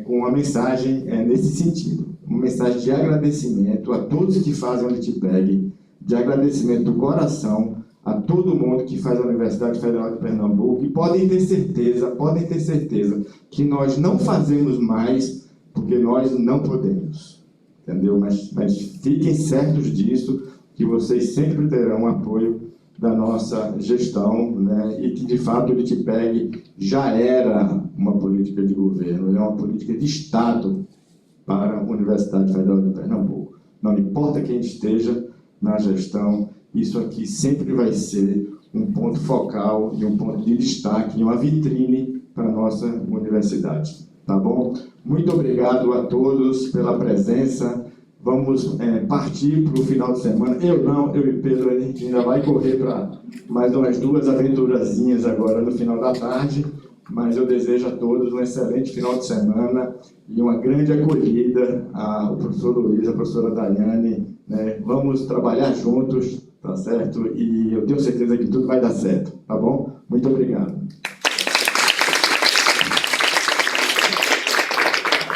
com uma mensagem nesse sentido. Uma mensagem de agradecimento a todos que fazem o LITPEG, de agradecimento do coração a todo mundo que faz a Universidade Federal de Pernambuco, e podem ter certeza que nós não fazemos mais porque nós não podemos, entendeu? Mas fiquem certos disso, que vocês sempre terão o apoio da nossa gestão, né? E que, de fato, o LITPEG já era uma política de governo, ele é uma política de Estado para a Universidade Federal de Pernambuco. Não importa quem esteja na gestão, isso aqui sempre vai ser um ponto focal e um ponto de destaque, uma vitrine para a nossa universidade. Tá bom? Muito obrigado a todos pela presença. Vamos partir para o final de semana. Eu e Pedro, a gente ainda vai correr para mais umas 2 aventurazinhas agora no final da tarde, mas eu desejo a todos um excelente final de semana e uma grande acolhida ao professor Luiz, à professora Daiane, né? Vamos trabalhar juntos, tá certo? E eu tenho certeza que tudo vai dar certo, tá bom? Muito obrigado.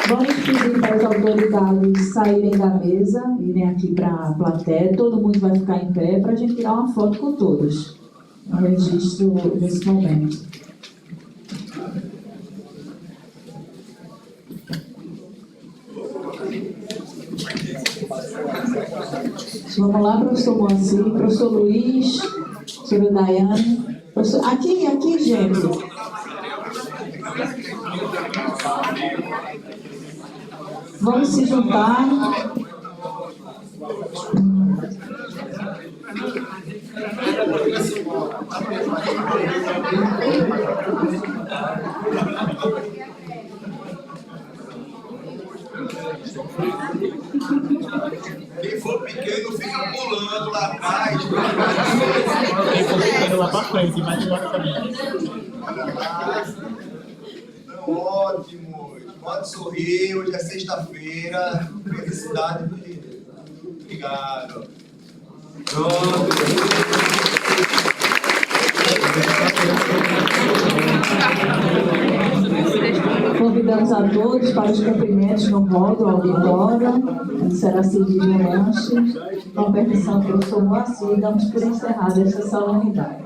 Vamos pedir para as autoridades saírem da mesa, irem aqui para a plateia. Todo mundo vai ficar em pé para a gente tirar uma foto com todos. Um registro desse momento. Vamos lá, professor Moacir, professor Luiz, professora Daiane. Professor... Aqui, gente. Vamos se juntar.
Quem for pequeno fica pulando lá atrás.
Quem for pequeno lá pra frente, vai embora também.
Então, ótimos. Pode sorrir, hoje é sexta-feira. Felicidade do dia. Obrigado. Pronto.
Convidar convidamos a todos para os cumprimentos no hall do auditório, onde será servido um lanche. Com permissão do professor Moacir, damos por encerrada esta solenidade.